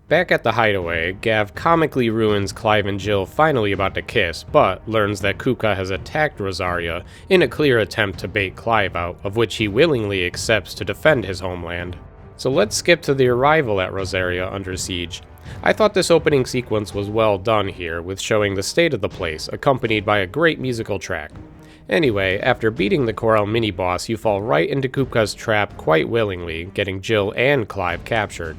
Back at the hideaway, Gav comically ruins Clive and Jill finally about to kiss, but learns that Kupka has attacked Rosaria in a clear attempt to bait Clive out, of which he willingly accepts to defend his homeland. So let's skip to the arrival at Rosaria under siege. I thought this opening sequence was well done here, with showing the state of the place, accompanied by a great musical track. Anyway, after beating the Corel mini-boss, you fall right into Kupka's trap quite willingly, getting Jill and Clive captured.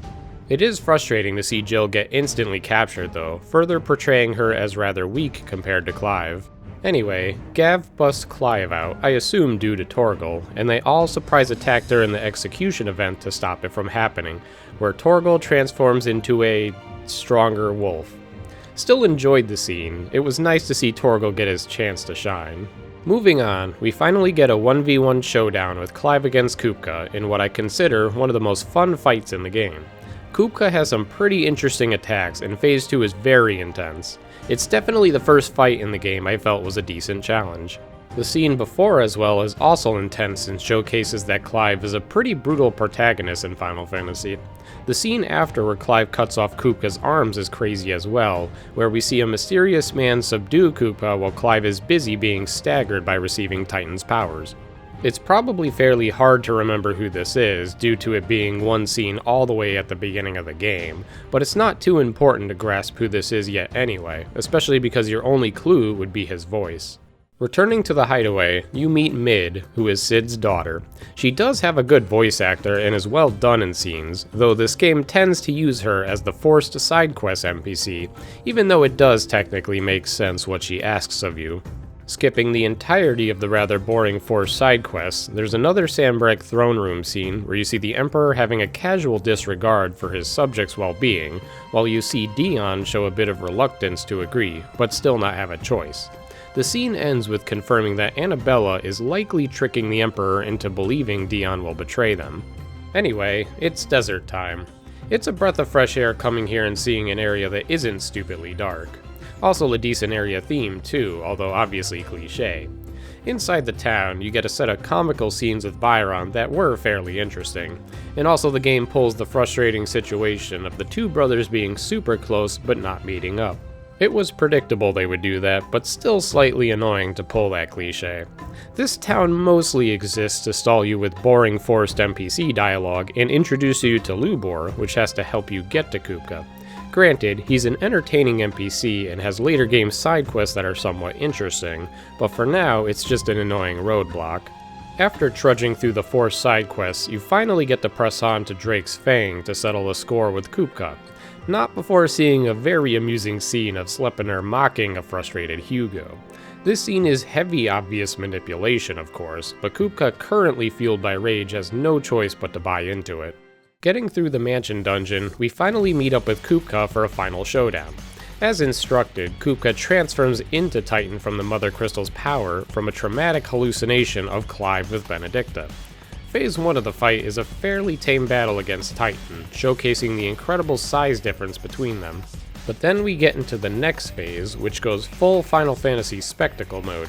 It is frustrating to see Jill get instantly captured though, further portraying her as rather weak compared to Clive. Anyway, Gav busts Clive out, I assume due to Torgal, and they all surprise attack during the execution event to stop it from happening, where Torgal transforms into a stronger wolf. Still enjoyed the scene, it was nice to see Torgal get his chance to shine. Moving on, we finally get a 1v1 showdown with Clive against Kupka in what I consider one of the most fun fights in the game. Kupka has some pretty interesting attacks, and Phase 2 is very intense. It's definitely the first fight in the game I felt was a decent challenge. The scene before as well is also intense and showcases that Clive is a pretty brutal protagonist in Final Fantasy. The scene after where Clive cuts off Kupka's arms is crazy as well, where we see a mysterious man subdue Kupka while Clive is busy being staggered by receiving Titan's powers. It's probably fairly hard to remember who this is, due to it being one scene all the way at the beginning of the game, but it's not too important to grasp who this is yet anyway, especially because your only clue would be his voice. Returning to the hideaway, you meet Mid, who is Cid's daughter. She does have a good voice actor and is well done in scenes, though this game tends to use her as the forced Sidequest NPC, even though it does technically make sense what she asks of you. Skipping the entirety of the rather boring forced side quests, there's another Sanbreque throne room scene where you see the Emperor having a casual disregard for his subjects' well-being, while you see Dion show a bit of reluctance to agree, but still not have a choice. The scene ends with confirming that Annabella is likely tricking the Emperor into believing Dion will betray them. Anyway, it's desert time. It's a breath of fresh air coming here and seeing an area that isn't stupidly dark. Also a decent area theme too, although obviously cliché. Inside the town, you get a set of comical scenes with Byron that were fairly interesting, and also the game pulls the frustrating situation of the two brothers being super close but not meeting up. It was predictable they would do that, but still slightly annoying to pull that cliché. This town mostly exists to stall you with boring forced NPC dialogue and introduce you to Lubor, which has to help you get to Kupka. Granted, he's an entertaining NPC and has later game side quests that are somewhat interesting, but for now, it's just an annoying roadblock. After trudging through the 4 side quests, you finally get to press on to Drake's Fang to settle the score with Kupka. Not before seeing a very amusing scene of Sleipnir mocking a frustrated Hugo. This scene is heavy obvious manipulation, of course, but Kupka, currently fueled by rage, has no choice but to buy into it. Getting through the mansion dungeon, we finally meet up with Kupka for a final showdown. As instructed, Kupka transforms into Titan from the Mother Crystal's power from a traumatic hallucination of Clive with Benedicta. Phase 1 of the fight is a fairly tame battle against Titan, showcasing the incredible size difference between them. But then we get into the next phase, which goes full Final Fantasy spectacle mode.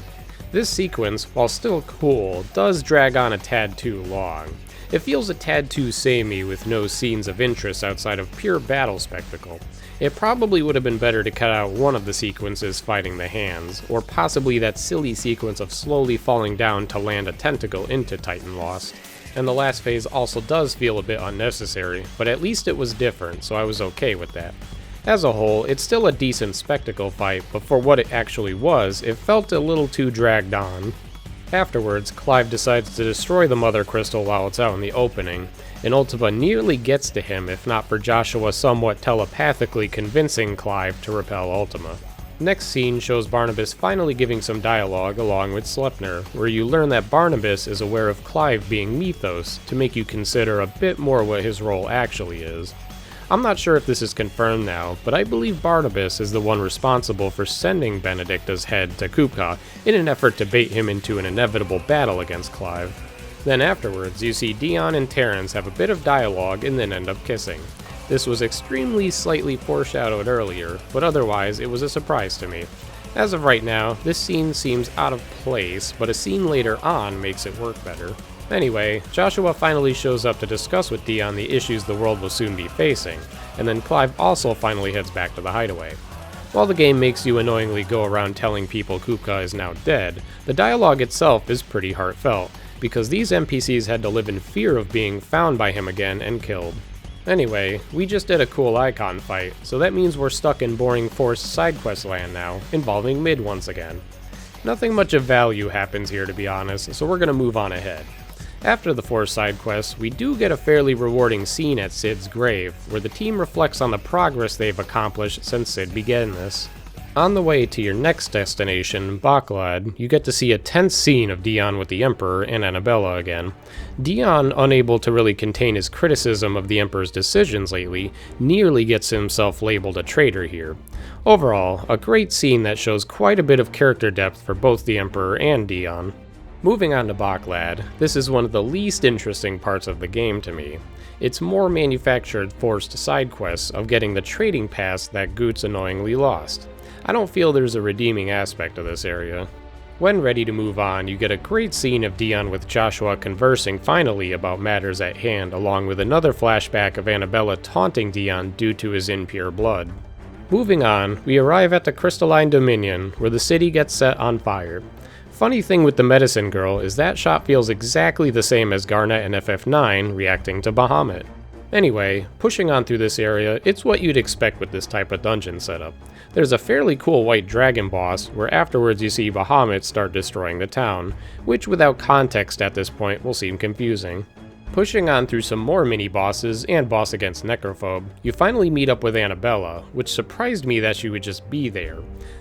This sequence, while still cool, does drag on a tad too long. It feels a tad too samey with no scenes of interest outside of pure battle spectacle. It probably would have been better to cut out one of the sequences fighting the hands, or possibly that silly sequence of slowly falling down to land a tentacle into Titan Lost. And the last phase also does feel a bit unnecessary, but at least it was different, so I was okay with that. As a whole, it's still a decent spectacle fight, but for what it actually was, it felt a little too dragged on. Afterwards, Clive decides to destroy the Mother Crystal while it's out in the opening, and Ultima nearly gets to him if not for Joshua somewhat telepathically convincing Clive to repel Ultima. Next scene shows Barnabas finally giving some dialogue along with Sleipnir, where you learn that Barnabas is aware of Clive being Mythos to make you consider a bit more what his role actually is. I'm not sure if this is confirmed now, but I believe Barnabas is the one responsible for sending Benedicta's head to Kupka in an effort to bait him into an inevitable battle against Clive. Then afterwards, you see Dion and Terrence have a bit of dialogue and then end up kissing. This was extremely slightly foreshadowed earlier, but otherwise it was a surprise to me. As of right now, this scene seems out of place, but a scene later on makes it work better. Anyway, Joshua finally shows up to discuss with Dion the issues the world will soon be facing, and then Clive also finally heads back to the hideaway. While the game makes you annoyingly go around telling people Kupka is now dead, the dialogue itself is pretty heartfelt, because these NPCs had to live in fear of being found by him again and killed. Anyway, we just did a cool icon fight, so that means we're stuck in boring forced sidequest land now, involving Mid once again. Nothing much of value happens here to be honest, so we're gonna move on ahead. After the 4 side quests, we do get a fairly rewarding scene at Cid's grave, where the team reflects on the progress they've accomplished since Cid began this. On the way to your next destination, Boklad, you get to see a tense scene of Dion with the Emperor and Annabella again. Dion, unable to really contain his criticism of the Emperor's decisions lately, nearly gets himself labeled a traitor here. Overall, a great scene that shows quite a bit of character depth for both the Emperor and Dion. Moving on to Boklad, this is one of the least interesting parts of the game to me. It's more manufactured forced side quests of getting the trading pass that Goots annoyingly lost. I don't feel there's a redeeming aspect of this area. When ready to move on, you get a great scene of Dion with Joshua conversing finally about matters at hand, along with another flashback of Annabella taunting Dion due to his impure blood. Moving on, we arrive at the Crystalline Dominion, where the city gets set on fire. Funny thing with the Medicine Girl is that shot feels exactly the same as Garnet and FF9 reacting to Bahamut. Anyway, pushing on through this area, it's what you'd expect with this type of dungeon setup. There's a fairly cool white dragon boss, where afterwards you see Bahamut start destroying the town, which without context at this point will seem confusing. Pushing on through some more mini-bosses and boss against Necrophobe, you finally meet up with Annabella, which surprised me that she would just be there.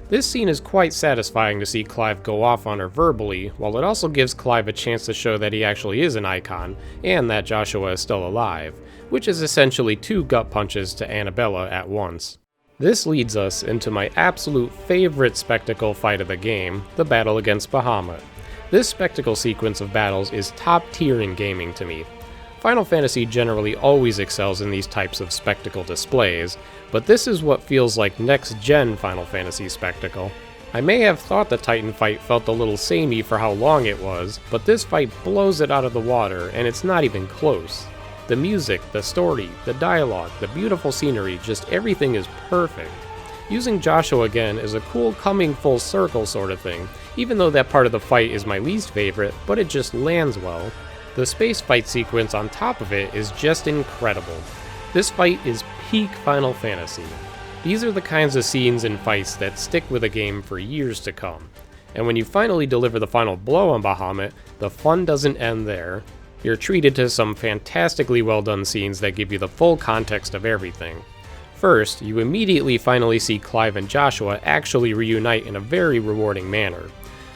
This scene is quite satisfying to see Clive go off on her verbally, while it also gives Clive a chance to show that he actually is an icon, and that Joshua is still alive, which is essentially 2 gut punches to Annabella at once. This leads us into my absolute favorite spectacle fight of the game, the battle against Bahamut. This spectacle sequence of battles is top tier in gaming to me. Final Fantasy generally always excels in these types of spectacle displays, but this is what feels like next-gen Final Fantasy spectacle. I may have thought the Titan fight felt a little samey for how long it was, but this fight blows it out of the water, and it's not even close. The music, the story, the dialogue, the beautiful scenery, just everything is perfect. Using Joshua again is a cool coming full circle sort of thing, even though that part of the fight is my least favorite, but it just lands well. The space fight sequence on top of it is just incredible. This fight is peak Final Fantasy. These are the kinds of scenes and fights that stick with a game for years to come. And when you finally deliver the final blow on Bahamut, the fun doesn't end there. You're treated to some fantastically well done scenes that give you the full context of everything. First, you immediately finally see Clive and Joshua actually reunite in a very rewarding manner.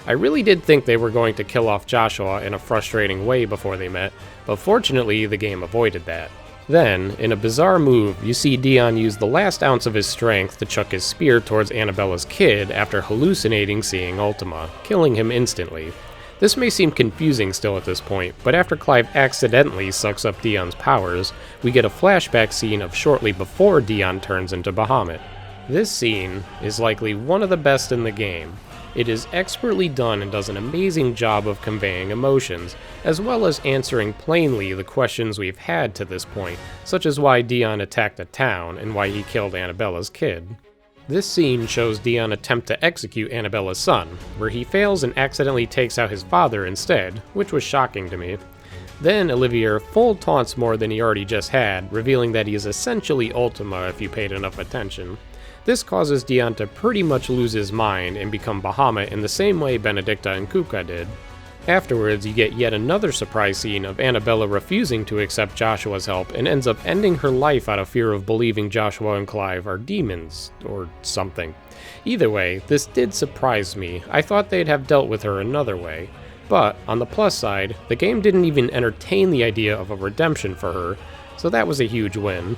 I really did think they were going to kill off Joshua in a frustrating way before they met, but fortunately the game avoided that. Then, in a bizarre move, you see Dion use the last ounce of his strength to chuck his spear towards Annabella's kid after hallucinating seeing Ultima, killing him instantly. This may seem confusing still at this point, but after Clive accidentally sucks up Dion's powers, we get a flashback scene of shortly before Dion turns into Bahamut. This scene is likely one of the best in the game. It is expertly done and does an amazing job of conveying emotions, as well as answering plainly the questions we've had to this point, such as why Dion attacked a town and why he killed Annabella's kid. This scene shows Dion attempt to execute Annabella's son, where he fails and accidentally takes out his father instead, which was shocking to me. Then Olivier full taunts more than he already just had, revealing that he is essentially Ultima if you paid enough attention. This causes Dion to pretty much lose his mind and become Bahamut in the same way Benedicta and Kupka did. Afterwards, you get yet another surprise scene of Annabella refusing to accept Joshua's help and ends up ending her life out of fear of believing Joshua and Clive are demons, or something. Either way, this did surprise me. I thought they'd have dealt with her another way. But, on the plus side, the game didn't even entertain the idea of a redemption for her, so that was a huge win.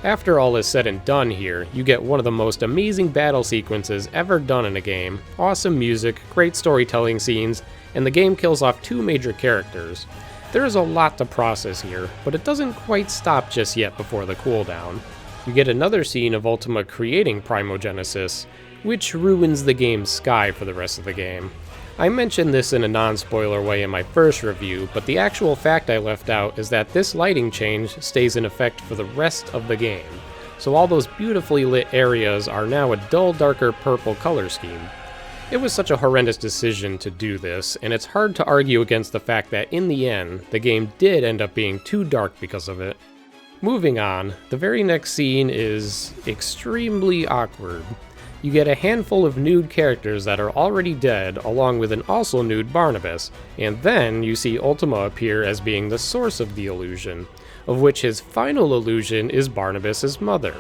After all is said and done here, you get one of the most amazing battle sequences ever done in a game, awesome music, great storytelling scenes, and the game kills off two major characters. There is a lot to process here, but it doesn't quite stop just yet before the cooldown. You get another scene of Ultima creating Primogenesis, which ruins the game's sky for the rest of the game. I mentioned this in a non-spoiler way in my first review, but the actual fact I left out is that this lighting change stays in effect for the rest of the game, so all those beautifully lit areas are now a dull, darker purple color scheme. It was such a horrendous decision to do this, and it's hard to argue against the fact that in the end, the game did end up being too dark because of it. Moving on, the very next scene is extremely awkward. You get a handful of nude characters that are already dead, along with an also nude Barnabas, and then you see Ultima appear as being the source of the illusion, of which his final illusion is Barnabas's mother.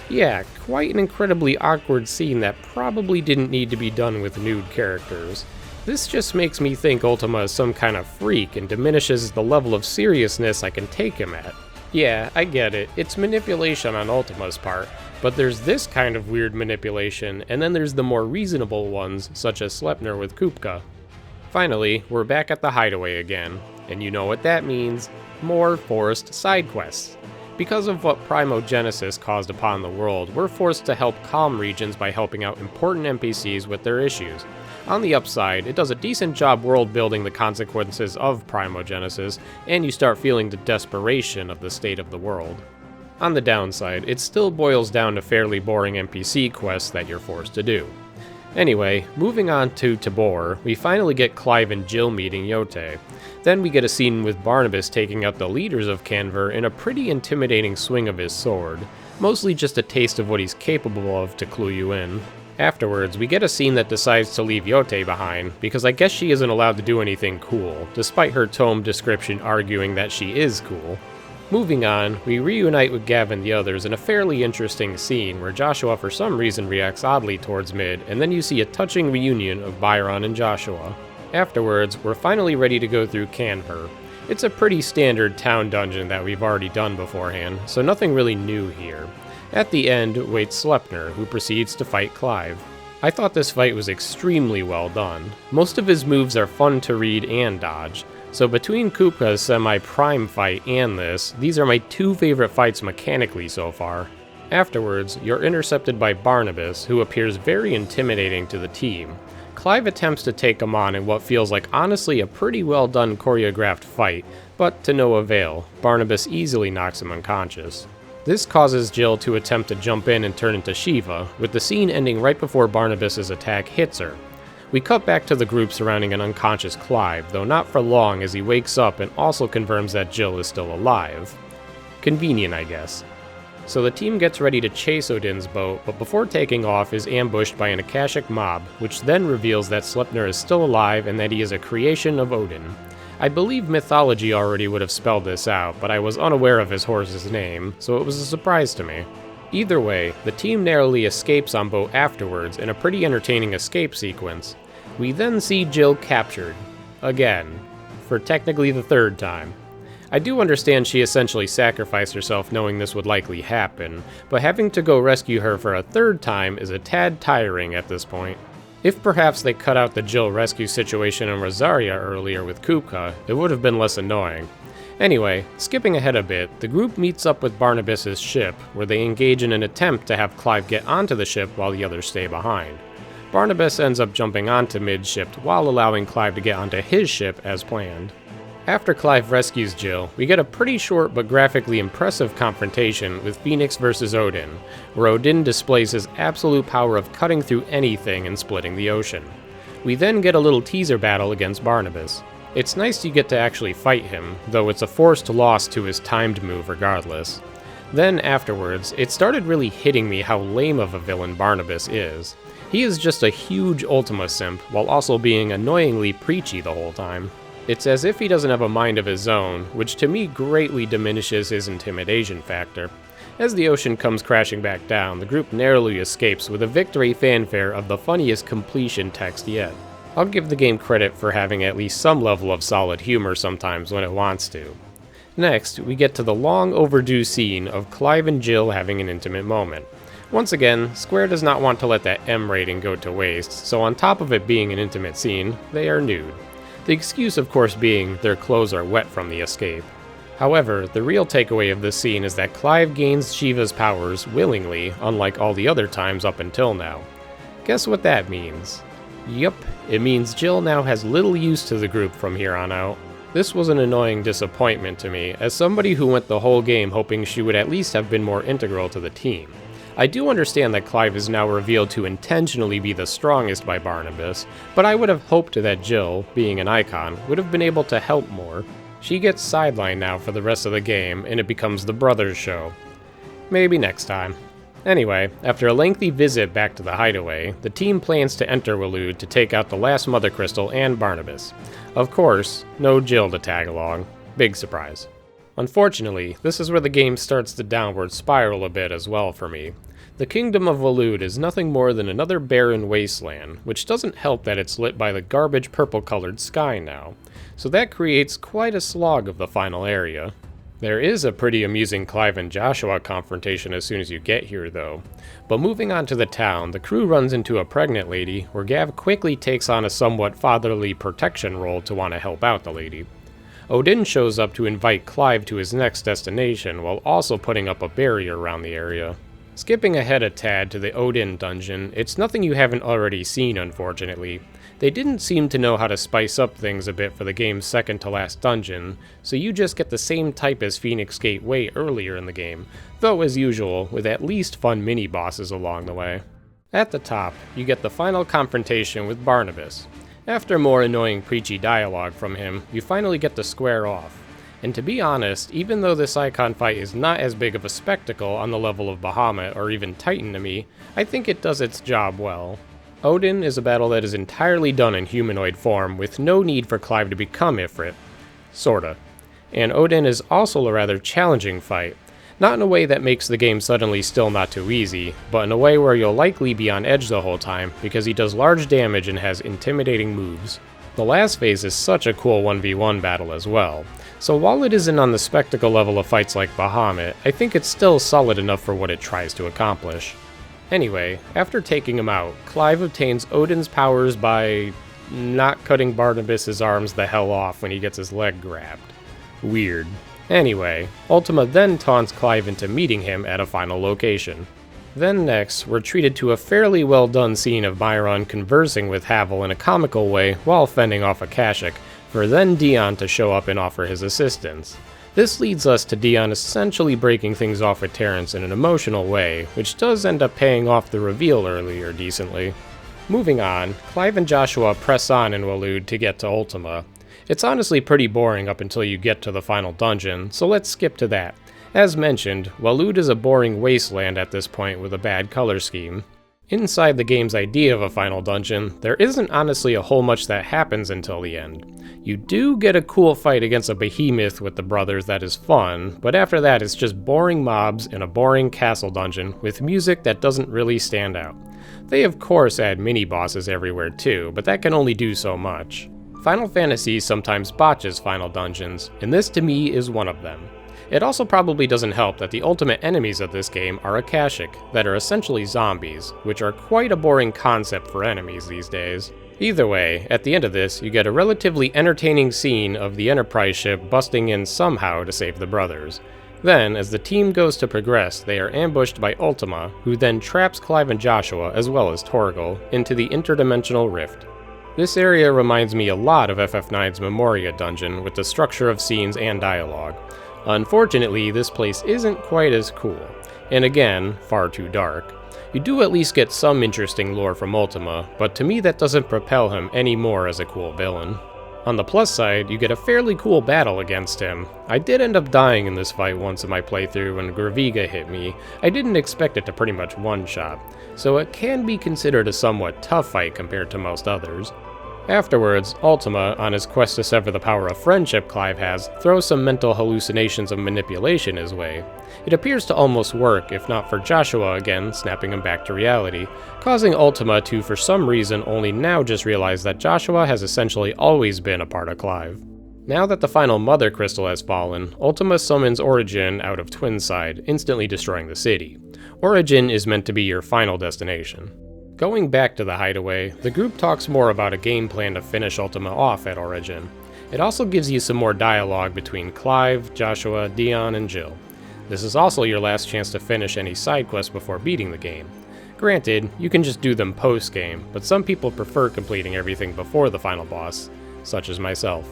Yeah, quite an incredibly awkward scene that probably didn't need to be done with nude characters. This just makes me think Ultima is some kind of freak and diminishes the level of seriousness I can take him at. Yeah, I get it, it's manipulation on Ultima's part, but there's this kind of weird manipulation, and then there's the more reasonable ones, such as Sleipnir with Kupka. Finally, we're back at the hideaway again, and you know what that means, more forced side quests. Because of what Primogenesis caused upon the world, we're forced to help calm regions by helping out important NPCs with their issues. On the upside, it does a decent job world building the consequences of Primogenesis, and you start feeling the desperation of the state of the world. On the downside, it still boils down to fairly boring NPC quests that you're forced to do. Anyway, moving on to Tabor, we finally get Clive and Jill meeting Yote. Then we get a scene with Barnabas taking out the leaders of Kanver in a pretty intimidating swing of his sword, mostly just a taste of what he's capable of to clue you in. Afterwards, we get a scene that decides to leave Yote behind, because I guess she isn't allowed to do anything cool, despite her tome description arguing that she is cool. Moving on, we reunite with Gav and the others in a fairly interesting scene where Joshua for some reason reacts oddly towards Mid, and then you see a touching reunion of Byron and Joshua. Afterwards, we're finally ready to go through Kanver. It's a pretty standard town dungeon that we've already done beforehand, so nothing really new here. At the end waits Sleipnir, who proceeds to fight Clive. I thought this fight was extremely well done. Most of his moves are fun to read and dodge, so between Kupka's semi-prime fight and this, these are my two favorite fights mechanically so far. Afterwards, you're intercepted by Barnabas, who appears very intimidating to the team. Clive attempts to take him on in what feels like honestly a pretty well done choreographed fight, but to no avail. Barnabas easily knocks him unconscious. This causes Jill to attempt to jump in and turn into Shiva, with the scene ending right before Barnabas' attack hits her. We cut back to the group surrounding an unconscious Clive, though not for long as he wakes up and also confirms that Jill is still alive. Convenient, I guess. So the team gets ready to chase Odin's boat, but before taking off is ambushed by an Akashic mob, which then reveals that Sleipnir is still alive and that he is a creation of Odin. I believe mythology already would have spelled this out, but I was unaware of his horse's name, so it was a surprise to me. Either way, the team narrowly escapes on boat afterwards in a pretty entertaining escape sequence. We then see Jill captured. Again. For technically the third time. I do understand she essentially sacrificed herself knowing this would likely happen, but having to go rescue her for a third time is a tad tiring at this point. If perhaps they cut out the Jill rescue situation in Rosaria earlier with Kupka, it would have been less annoying. Anyway, skipping ahead a bit, the group meets up with Barnabas' ship, where they engage in an attempt to have Clive get onto the ship while the others stay behind. Barnabas ends up jumping onto midship while allowing Clive to get onto his ship as planned. After Clive rescues Jill, we get a pretty short but graphically impressive confrontation with Phoenix versus Odin, where Odin displays his absolute power of cutting through anything and splitting the ocean. We then get a little teaser battle against Barnabas. It's nice you get to actually fight him, though it's a forced loss to his timed move regardless. Then afterwards, it started really hitting me how lame of a villain Barnabas is. He is just a huge Ultima simp, while also being annoyingly preachy the whole time. It's as if he doesn't have a mind of his own, which to me greatly diminishes his intimidation factor. As the ocean comes crashing back down, the group narrowly escapes with a victory fanfare of the funniest completion text yet. I'll give the game credit for having at least some level of solid humor sometimes when it wants to. Next, we get to the long overdue scene of Clive and Jill having an intimate moment. Once again, Square does not want to let that M rating go to waste, so on top of it being an intimate scene, they are nude. The excuse of course being their clothes are wet from the escape. However, the real takeaway of this scene is that Clive gains Shiva's powers willingly, unlike all the other times up until now. Guess what that means? Yup, it means Jill now has little use to the group from here on out. This was an annoying disappointment to me, as somebody who went the whole game hoping she would at least have been more integral to the team. I do understand that Clive is now revealed to intentionally be the strongest by Barnabas, but I would have hoped that Jill, being an icon, would have been able to help more. She gets sidelined now for the rest of the game, and it becomes the brothers show. Maybe next time. Anyway, after a lengthy visit back to the hideaway, the team plans to enter Waloed to take out the last Mother Crystal and Barnabas. Of course, no Jill to tag along. Big surprise. Unfortunately, this is where the game starts to downward spiral a bit as well for me. The Kingdom of Waloed is nothing more than another barren wasteland, which doesn't help that it's lit by the garbage purple-colored sky now, so that creates quite a slog of the final area. There is a pretty amusing Clive and Joshua confrontation as soon as you get here though. But moving on to the town, the crew runs into a pregnant lady, where Gav quickly takes on a somewhat fatherly protection role to want to help out the lady. Odin shows up to invite Clive to his next destination, while also putting up a barrier around the area. Skipping ahead a tad to the Odin dungeon, it's nothing you haven't already seen unfortunately. They didn't seem to know how to spice up things a bit for the game's second to last dungeon, so you just get the same type as Phoenix Gate way earlier in the game, though as usual, with at least fun mini-bosses along the way. At the top, you get the final confrontation with Barnabas. After more annoying preachy dialogue from him, you finally get to square off. And to be honest, even though this icon fight is not as big of a spectacle on the level of Bahamut or even Titan to me, I think it does its job well. Odin is a battle that is entirely done in humanoid form with no need for Clive to become Ifrit. Sorta. And Odin is also a rather challenging fight. Not in a way that makes the game suddenly still not too easy, but in a way where you'll likely be on edge the whole time because he does large damage and has intimidating moves. The last phase is such a cool 1v1 battle as well. So while it isn't on the spectacle level of fights like Bahamut, I think it's still solid enough for what it tries to accomplish. Anyway, after taking him out, Clive obtains Odin's powers by not cutting Barnabas' arms the hell off when he gets his leg grabbed. Weird. Anyway, Ultima then taunts Clive into meeting him at a final location. Then next, we're treated to a fairly well done scene of Myron conversing with Havel in a comical way while fending off Akashic, for then Dion to show up and offer his assistance. This leads us to Dion essentially breaking things off with Terrence in an emotional way, which does end up paying off the reveal earlier decently. Moving on, Clive and Joshua press on in Waloed to get to Ultima. It's honestly pretty boring up until you get to the final dungeon, so let's skip to that. As mentioned, Waloed is a boring wasteland at this point with a bad color scheme. Inside the game's idea of a final dungeon, there isn't honestly a whole much that happens until the end. You do get a cool fight against a behemoth with the brothers that is fun, but after that it's just boring mobs in a boring castle dungeon with music that doesn't really stand out. They of course add mini-bosses everywhere too, but that can only do so much. Final Fantasy sometimes botches final dungeons, and this to me is one of them. It also probably doesn't help that the ultimate enemies of this game are Akashic, that are essentially zombies, which are quite a boring concept for enemies these days. Either way, at the end of this, you get a relatively entertaining scene of the Enterprise ship busting in somehow to save the brothers. Then, as the team goes to progress, they are ambushed by Ultima, who then traps Clive and Joshua, as well as Torgal, into the interdimensional rift. This area reminds me a lot of FF9's Memoria dungeon with the structure of scenes and dialogue. Unfortunately, this place isn't quite as cool, and again, far too dark. You do at least get some interesting lore from Ultima, but to me that doesn't propel him any more as a cool villain. On the plus side, you get a fairly cool battle against him. I did end up dying in this fight once in my playthrough when Graviga hit me. I didn't expect it to pretty much one-shot, so it can be considered a somewhat tough fight compared to most others. Afterwards, Ultima, on his quest to sever the power of friendship Clive has, throws some mental hallucinations of manipulation his way. It appears to almost work, if not for Joshua again snapping him back to reality, causing Ultima to for some reason only now just realize that Joshua has essentially always been a part of Clive. Now that the final Mother Crystal has fallen, Ultima summons Origin out of Twinside, instantly destroying the city. Origin is meant to be your final destination. Going back to the hideaway, the group talks more about a game plan to finish Ultima off at Origin. It also gives you some more dialogue between Clive, Joshua, Dion, and Jill. This is also your last chance to finish any side quests before beating the game. Granted, you can just do them post-game, but some people prefer completing everything before the final boss, such as myself.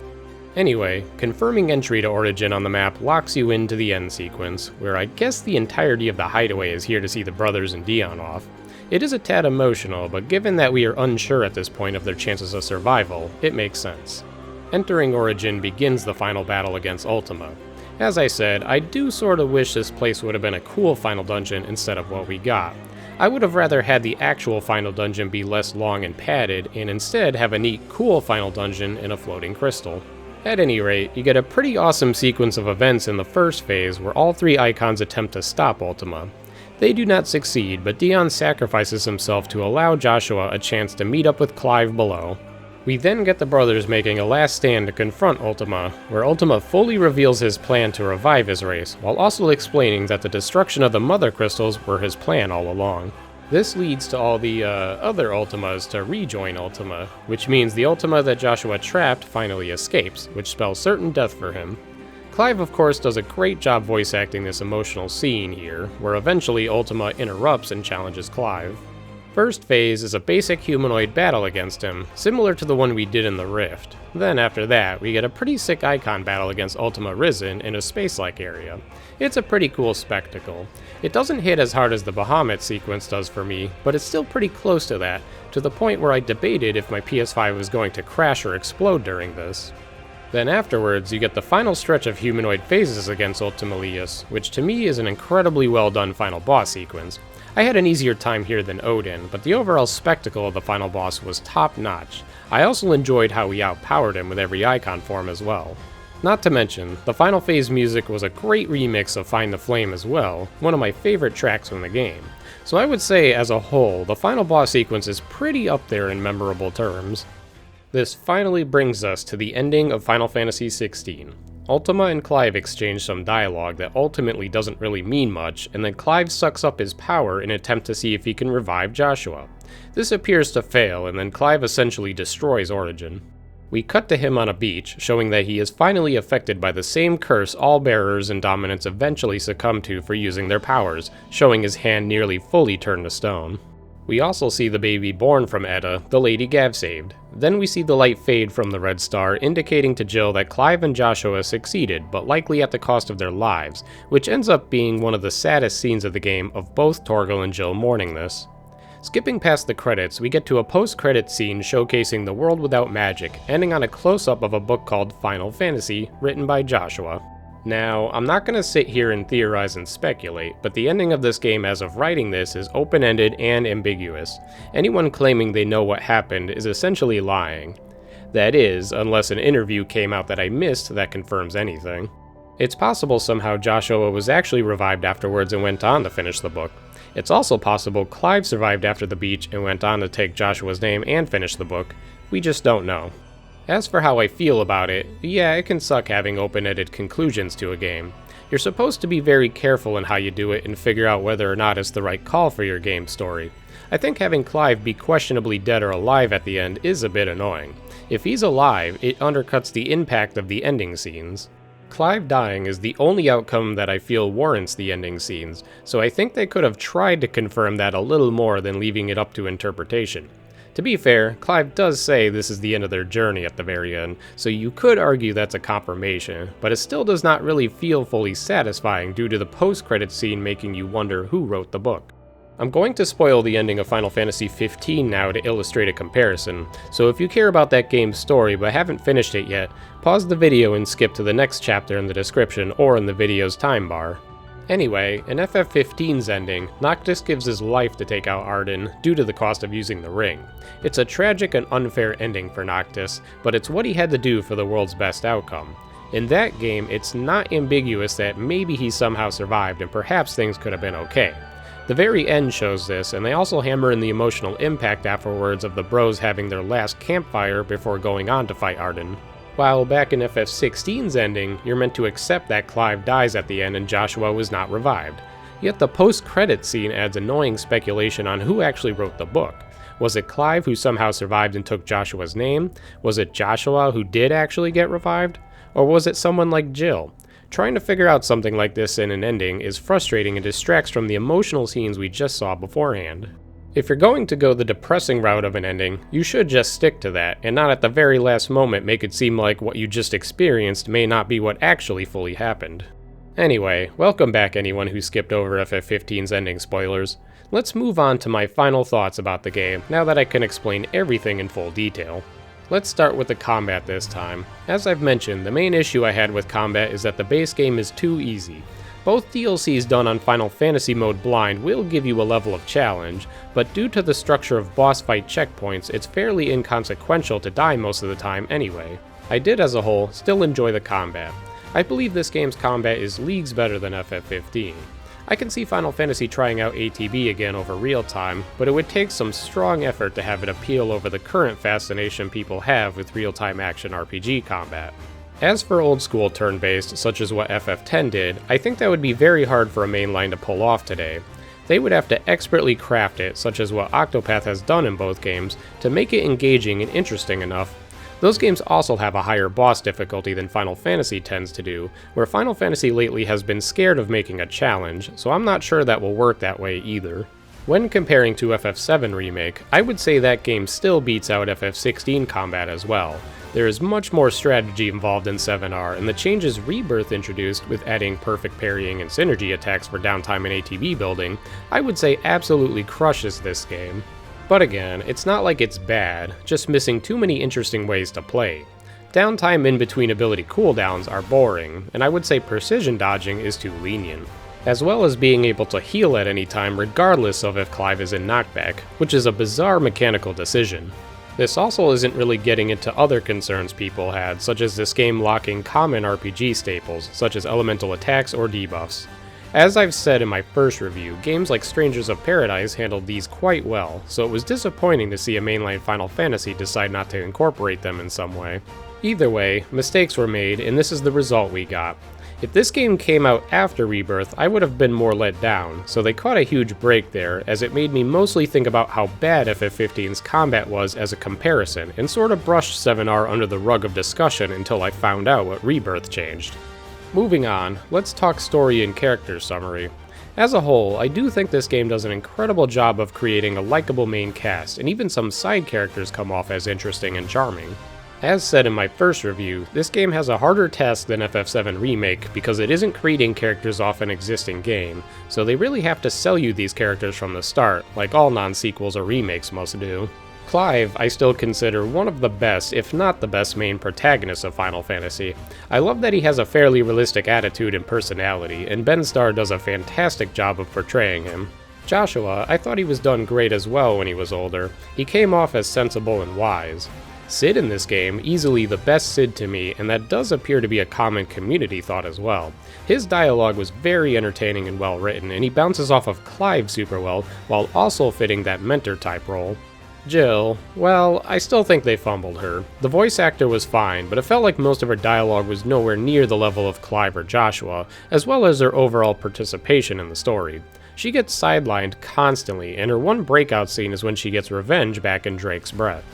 Anyway, confirming entry to Origin on the map locks you into the end sequence, where I guess the entirety of the hideaway is here to see the brothers and Dion off. It is a tad emotional, but given that we are unsure at this point of their chances of survival, it makes sense. Entering Origin begins the final battle against Ultima. As I said, I do sorta wish this place would have been a cool final dungeon instead of what we got. I would have rather had the actual final dungeon be less long and padded, and instead have a neat, cool final dungeon in a floating crystal. At any rate, you get a pretty awesome sequence of events in the first phase where all three icons attempt to stop Ultima. They do not succeed, but Dion sacrifices himself to allow Joshua a chance to meet up with Clive below. We then get the brothers making a last stand to confront Ultima, where Ultima fully reveals his plan to revive his race, while also explaining that the destruction of the Mother Crystals were his plan all along. This leads to all the other Ultimas to rejoin Ultima, which means the Ultima that Joshua trapped finally escapes, which spells certain death for him. Clive, of course, does a great job voice acting this emotional scene here, where eventually Ultima interrupts and challenges Clive. First phase is a basic humanoid battle against him, similar to the one we did in the Rift. Then after that, we get a pretty sick icon battle against Ultima Risen in a space-like area. It's a pretty cool spectacle. It doesn't hit as hard as the Bahamut sequence does for me, but it's still pretty close to that, to the point where I debated if my PS5 was going to crash or explode during this. Then afterwards, you get the final stretch of humanoid phases against Ultima Lius, which to me is an incredibly well done final boss sequence. I had an easier time here than Odin, but the overall spectacle of the final boss was top notch. I also enjoyed how we outpowered him with every icon form as well. Not to mention, the final phase music was a great remix of Find the Flame as well, one of my favorite tracks from the game. So I would say, as a whole, the final boss sequence is pretty up there in memorable terms. This finally brings us to the ending of Final Fantasy XVI. Ultima and Clive exchange some dialogue that ultimately doesn't really mean much, and then Clive sucks up his power in an attempt to see if he can revive Joshua. This appears to fail, and then Clive essentially destroys Origin. We cut to him on a beach, showing that he is finally affected by the same curse all bearers and dominants eventually succumb to for using their powers, showing his hand nearly fully turned to stone. We also see the baby born from Edda, the lady Gav saved. Then we see the light fade from the red star, indicating to Jill that Clive and Joshua succeeded, but likely at the cost of their lives, which ends up being one of the saddest scenes of the game of both Torgal and Jill mourning this. Skipping past the credits, we get to a post-credit scene showcasing the world without magic, ending on a close-up of a book called Final Fantasy, written by Joshua. Now, I'm not going to sit here and theorize and speculate, but the ending of this game as of writing this is open-ended and ambiguous. Anyone claiming they know what happened is essentially lying. That is, unless an interview came out that I missed that confirms anything. It's possible somehow Joshua was actually revived afterwards and went on to finish the book. It's also possible Clive survived after the beach and went on to take Joshua's name and finish the book. We just don't know. As for how I feel about it, yeah, it can suck having open-ended conclusions to a game. You're supposed to be very careful in how you do it and figure out whether or not it's the right call for your game story. I think having Clive be questionably dead or alive at the end is a bit annoying. If he's alive, it undercuts the impact of the ending scenes. Clive dying is the only outcome that I feel warrants the ending scenes, so I think they could have tried to confirm that a little more than leaving it up to interpretation. To be fair, Clive does say this is the end of their journey at the very end, so you could argue that's a confirmation, but it still does not really feel fully satisfying due to the post-credits scene making you wonder who wrote the book. I'm going to spoil the ending of Final Fantasy XV now to illustrate a comparison, so if you care about that game's story but haven't finished it yet, pause the video and skip to the next chapter in the description or in the video's time bar. Anyway, in FF15's ending, Noctis gives his life to take out Arden due to the cost of using the ring. It's a tragic and unfair ending for Noctis, but it's what he had to do for the world's best outcome. In that game, it's not ambiguous that maybe he somehow survived and perhaps things could have been okay. The very end shows this, and they also hammer in the emotional impact afterwards of the bros having their last campfire before going on to fight Arden. While back in FF16's ending, you're meant to accept that Clive dies at the end and Joshua was not revived. Yet the post-credits scene adds annoying speculation on who actually wrote the book. Was it Clive who somehow survived and took Joshua's name? Was it Joshua who did actually get revived? Or was it someone like Jill? Trying to figure out something like this in an ending is frustrating and distracts from the emotional scenes we just saw beforehand. If you're going to go the depressing route of an ending, you should just stick to that, and not at the very last moment make it seem like what you just experienced may not be what actually fully happened. Anyway, welcome back anyone who skipped over FF15's ending spoilers. Let's move on to my final thoughts about the game, now that I can explain everything in full detail. Let's start with the combat this time. As I've mentioned, the main issue I had with combat is that the base game is too easy. Both DLCs done on Final Fantasy Mode Blind will give you a level of challenge, but due to the structure of boss fight checkpoints, it's fairly inconsequential to die most of the time anyway. I did as a whole still enjoy the combat. I believe this game's combat is leagues better than FF15. I can see Final Fantasy trying out ATB again over real time, but it would take some strong effort to have it appeal over the current fascination people have with real-time action RPG combat. As for old school turn-based, such as what FF10 did, I think that would be very hard for a mainline to pull off today. They would have to expertly craft it, such as what Octopath has done in both games, to make it engaging and interesting enough. Those games also have a higher boss difficulty than Final Fantasy tends to do, where Final Fantasy lately has been scared of making a challenge, so I'm not sure that will work that way either. When comparing to FF7 Remake, I would say that game still beats out FF16 combat as well. There is much more strategy involved in 7R, and the changes Rebirth introduced with adding perfect parrying and synergy attacks for downtime and ATB building, I would say absolutely crushes this game. But again, it's not like it's bad, just missing too many interesting ways to play. Downtime in between ability cooldowns are boring, and I would say precision dodging is too lenient, as well as being able to heal at any time regardless of if Clive is in knockback, which is a bizarre mechanical decision. This also isn't really getting into other concerns people had, such as this game locking common RPG staples, such as elemental attacks or debuffs. As I've said in my first review, games like Strangers of Paradise handled these quite well, so it was disappointing to see a mainline Final Fantasy decide not to incorporate them in some way. Either way, mistakes were made, and this is the result we got. If this game came out after Rebirth, I would have been more let down, so they caught a huge break there, as it made me mostly think about how bad FF15's combat was as a comparison, and sort of brushed 7R under the rug of discussion until I found out what Rebirth changed. Moving on, let's talk story and character summary. As a whole, I do think this game does an incredible job of creating a likable main cast, and even some side characters come off as interesting and charming. As said in my first review, this game has a harder task than FF7 Remake because it isn't creating characters off an existing game, so they really have to sell you these characters from the start, like all non-sequels or remakes must do. Clive, I still consider one of the best, if not the best, main protagonists of Final Fantasy. I love that he has a fairly realistic attitude and personality, and Ben Starr does a fantastic job of portraying him. Joshua, I thought he was done great as well when he was older. He came off as sensible and wise. Cid in this game, easily the best Cid to me, and that does appear to be a common community thought as well. His dialogue was very entertaining and well written, and he bounces off of Clive super well, while also fitting that mentor type role. Jill, well, I still think they fumbled her. The voice actor was fine, but it felt like most of her dialogue was nowhere near the level of Clive or Joshua, as well as her overall participation in the story. She gets sidelined constantly, and her one breakout scene is when she gets revenge back in Drake's Breath.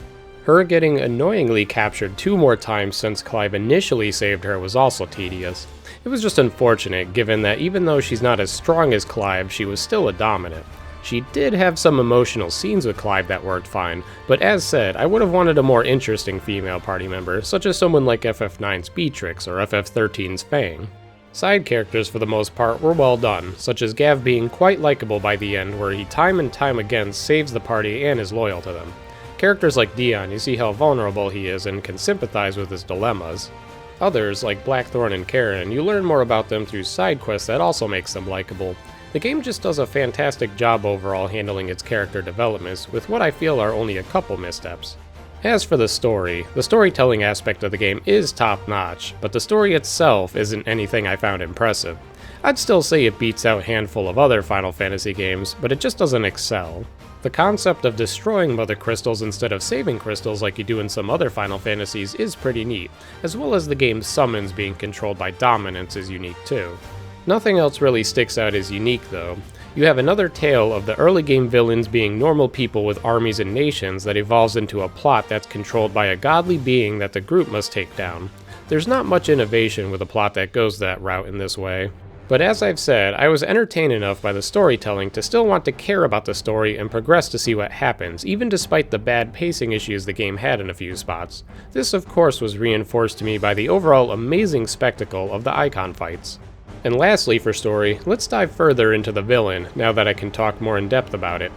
Her getting annoyingly captured 2 more times since Clive initially saved her was also tedious. It was just unfortunate, given that even though she's not as strong as Clive, she was still a dominant. She did have some emotional scenes with Clive that worked fine, but as said, I would have wanted a more interesting female party member, such as someone like FF9's Beatrix or FF13's Fang. Side characters for the most part were well done, such as Gav being quite likable by the end, where he time and time again saves the party and is loyal to them. Characters like Dion, you see how vulnerable he is and can sympathize with his dilemmas. Others, like Blackthorn and Karen, you learn more about them through side quests that also makes them likable. The game just does a fantastic job overall handling its character developments, with what I feel are only a couple missteps. As for the storytelling aspect of the game is top-notch, but the story itself isn't anything I found impressive. I'd still say it beats out a handful of other Final Fantasy games, but it just doesn't excel. The concept of destroying Mother Crystals instead of saving crystals like you do in some other Final Fantasies is pretty neat, as well as the game's summons being controlled by dominance is unique too. Nothing else really sticks out as unique though. You have another tale of the early game villains being normal people with armies and nations that evolves into a plot that's controlled by a godly being that the group must take down. There's not much innovation with a plot that goes that route in this way. But as I've said, I was entertained enough by the storytelling to still want to care about the story and progress to see what happens, even despite the bad pacing issues the game had in a few spots. This of course was reinforced to me by the overall amazing spectacle of the icon fights. And lastly for story, let's dive further into the villain, now that I can talk more in depth about it.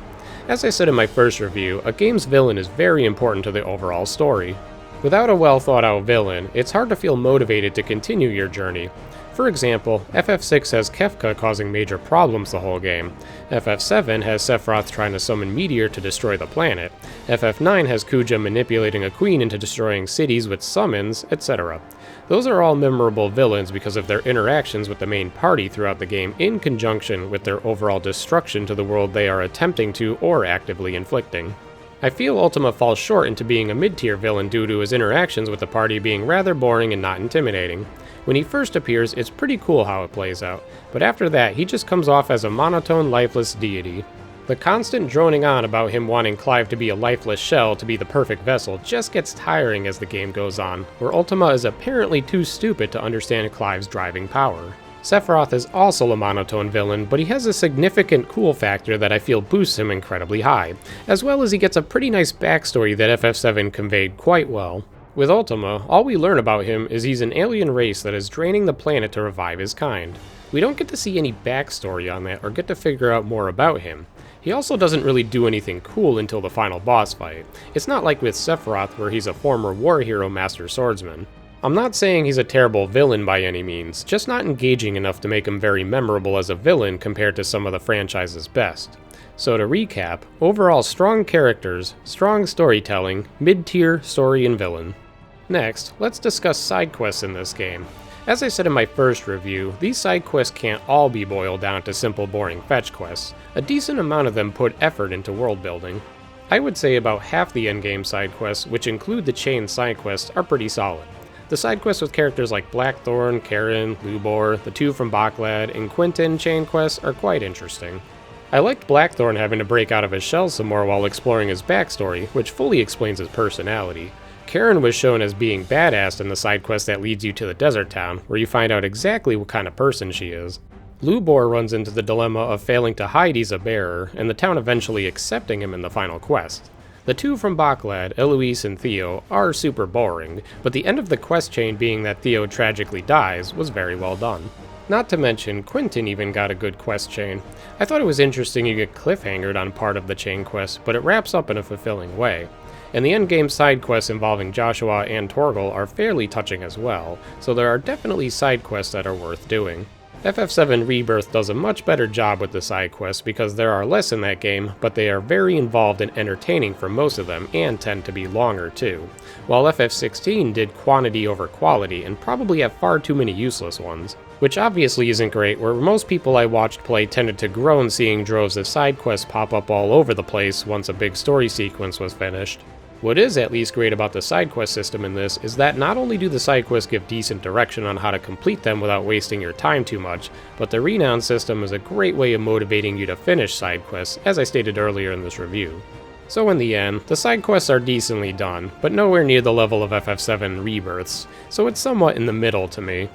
As I said in my first review, a game's villain is very important to the overall story. Without a well thought out villain, it's hard to feel motivated to continue your journey. For example, FF6 has Kefka causing major problems the whole game. FF7 has Sephiroth trying to summon Meteor to destroy the planet. FF9 has Kuja manipulating a queen into destroying cities with summons, etc. Those are all memorable villains because of their interactions with the main party throughout the game in conjunction with their overall destruction to the world they are attempting to or actively inflicting. I feel Ultima falls short into being a mid-tier villain due to his interactions with the party being rather boring and not intimidating. When he first appears, it's pretty cool how it plays out, but after that, he just comes off as a monotone, lifeless deity. The constant droning on about him wanting Clive to be a lifeless shell to be the perfect vessel just gets tiring as the game goes on, where Ultima is apparently too stupid to understand Clive's driving power. Sephiroth is also a monotone villain, but he has a significant cool factor that I feel boosts him incredibly high, as well as he gets a pretty nice backstory that FF7 conveyed quite well. With Ultima, all we learn about him is he's an alien race that is draining the planet to revive his kind. We don't get to see any backstory on that or get to figure out more about him. He also doesn't really do anything cool until the final boss fight. It's not like with Sephiroth where he's a former war hero master swordsman. I'm not saying he's a terrible villain by any means, just not engaging enough to make him very memorable as a villain compared to some of the franchise's best. So to recap, overall strong characters, strong storytelling, mid-tier story and villain. Next, let's discuss side quests in this game. As I said in my first review, these side quests can't all be boiled down to simple boring fetch quests. A decent amount of them put effort into world building. I would say about half the endgame side quests, which include the chain side quests, are pretty solid. The side quests with characters like Blackthorn, Karen, Lubor, the 2 from Boklad, and Quentin chain quests are quite interesting. I liked Blackthorn having to break out of his shell some more while exploring his backstory, which fully explains his personality. Karen was shown as being badass in the side quest that leads you to the desert town, where you find out exactly what kind of person she is. Lubor runs into the dilemma of failing to hide he's a bearer, and the town eventually accepting him in the final quest. The 2 from Boklad, Eloise and Theo, are super boring, but the end of the quest chain being that Theo tragically dies was very well done. Not to mention, Quentin even got a good quest chain. I thought it was interesting you get cliffhangered on part of the chain quest, but it wraps up in a fulfilling way. And the endgame side quests involving Joshua and Torgal are fairly touching as well, so there are definitely side quests that are worth doing. FF7 Rebirth does a much better job with the side quests because there are less in that game, but they are very involved and entertaining for most of them and tend to be longer too, while FF16 did quantity over quality and probably have far too many useless ones. Which obviously isn't great, where most people I watched play tended to groan seeing droves of side quests pop up all over the place once a big story sequence was finished. What is at least great about the side quest system in this is that not only do the side quests give decent direction on how to complete them without wasting your time too much, but the renown system is a great way of motivating you to finish side quests, as I stated earlier in this review. So in the end, the side quests are decently done, but nowhere near the level of FF7 Rebirths, so it's somewhat in the middle to me.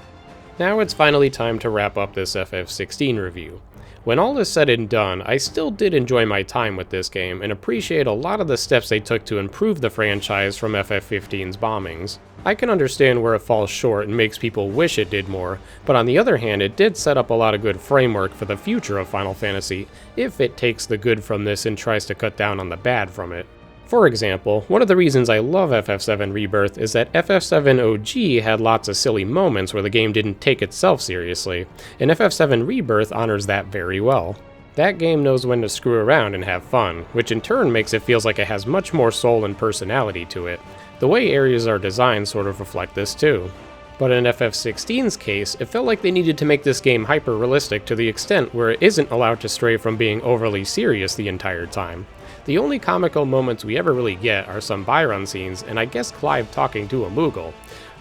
Now it's finally time to wrap up this FF16 review. When all is said and done, I still did enjoy my time with this game and appreciate a lot of the steps they took to improve the franchise from FF15's bombings. I can understand where it falls short and makes people wish it did more, but on the other hand, it did set up a lot of good framework for the future of Final Fantasy, if it takes the good from this and tries to cut down on the bad from it. For example, one of the reasons I love FF7 Rebirth is that FF7 OG had lots of silly moments where the game didn't take itself seriously, and FF7 Rebirth honors that very well. That game knows when to screw around and have fun, which in turn makes it feel like it has much more soul and personality to it. The way areas are designed sort of reflect this too. But in FF16's case, it felt like they needed to make this game hyper-realistic to the extent where it isn't allowed to stray from being overly serious the entire time. The only comical moments we ever really get are some Byron scenes, and I guess Clive talking to a Moogle.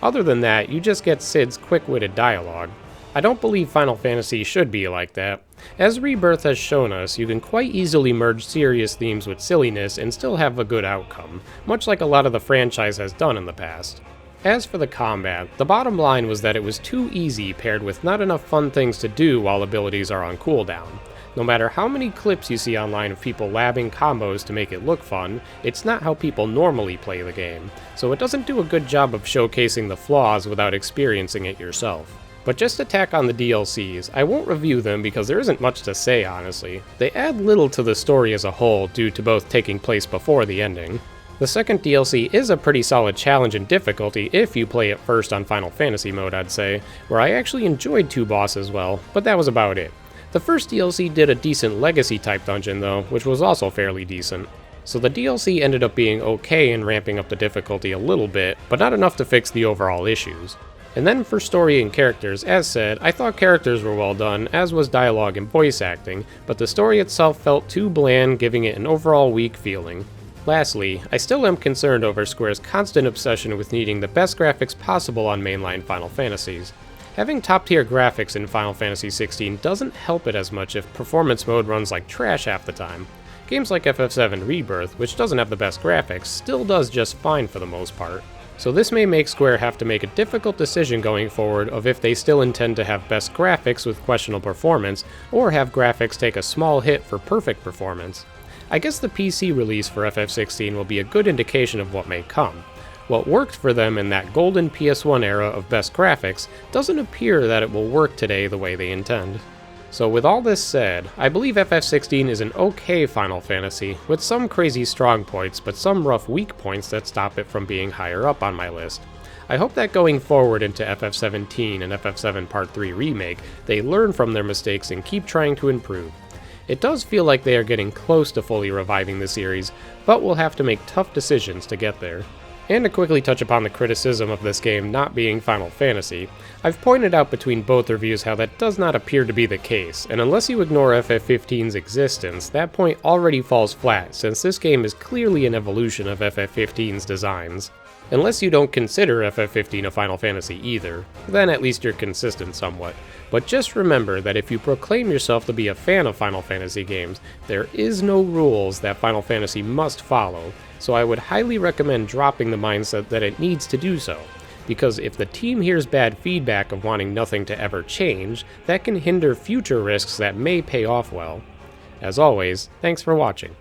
Other than that, you just get Cid's quick-witted dialogue. I don't believe Final Fantasy should be like that. As Rebirth has shown us, you can quite easily merge serious themes with silliness and still have a good outcome, much like a lot of the franchise has done in the past. As for the combat, the bottom line was that it was too easy paired with not enough fun things to do while abilities are on cooldown. No matter how many clips you see online of people labbing combos to make it look fun, it's not how people normally play the game, so it doesn't do a good job of showcasing the flaws without experiencing it yourself. But just to tack on the DLCs, I won't review them because there isn't much to say honestly. They add little to the story as a whole due to both taking place before the ending. The second DLC is a pretty solid challenge in difficulty if you play it first on Final Fantasy mode, I'd say, where I actually enjoyed two bosses well, but that was about it. The first DLC did a decent legacy type dungeon though, which was also fairly decent. So the DLC ended up being okay in ramping up the difficulty a little bit, but not enough to fix the overall issues. And then for story and characters, as said, I thought characters were well done, as was dialogue and voice acting, but the story itself felt too bland, giving it an overall weak feeling. Lastly, I still am concerned over Square's constant obsession with needing the best graphics possible on mainline Final Fantasies. Having top-tier graphics in Final Fantasy XVI doesn't help it as much if performance mode runs like trash half the time. Games like FF7 Rebirth, which doesn't have the best graphics, still does just fine for the most part. So this may make Square have to make a difficult decision going forward of if they still intend to have best graphics with questionable performance, or have graphics take a small hit for perfect performance. I guess the PC release for FF16 will be a good indication of what may come. What worked for them in that golden PS1 era of best graphics doesn't appear that it will work today the way they intend. So with all this said, I believe FF16 is an okay Final Fantasy, with some crazy strong points but some rough weak points that stop it from being higher up on my list. I hope that going forward into FF17 and FF7 Part 3 Remake, they learn from their mistakes and keep trying to improve. It does feel like they are getting close to fully reviving the series, but will have to make tough decisions to get there. And to quickly touch upon the criticism of this game not being Final Fantasy, I've pointed out between both reviews how that does not appear to be the case, and unless you ignore FF15's existence, that point already falls flat since this game is clearly an evolution of FF15's designs. Unless you don't consider FF15 a Final Fantasy either, then at least you're consistent somewhat. But just remember that if you proclaim yourself to be a fan of Final Fantasy games, there is no rules that Final Fantasy must follow, so I would highly recommend dropping the mindset that it needs to do so, because if the team hears bad feedback of wanting nothing to ever change, that can hinder future risks that may pay off well. As always, thanks for watching.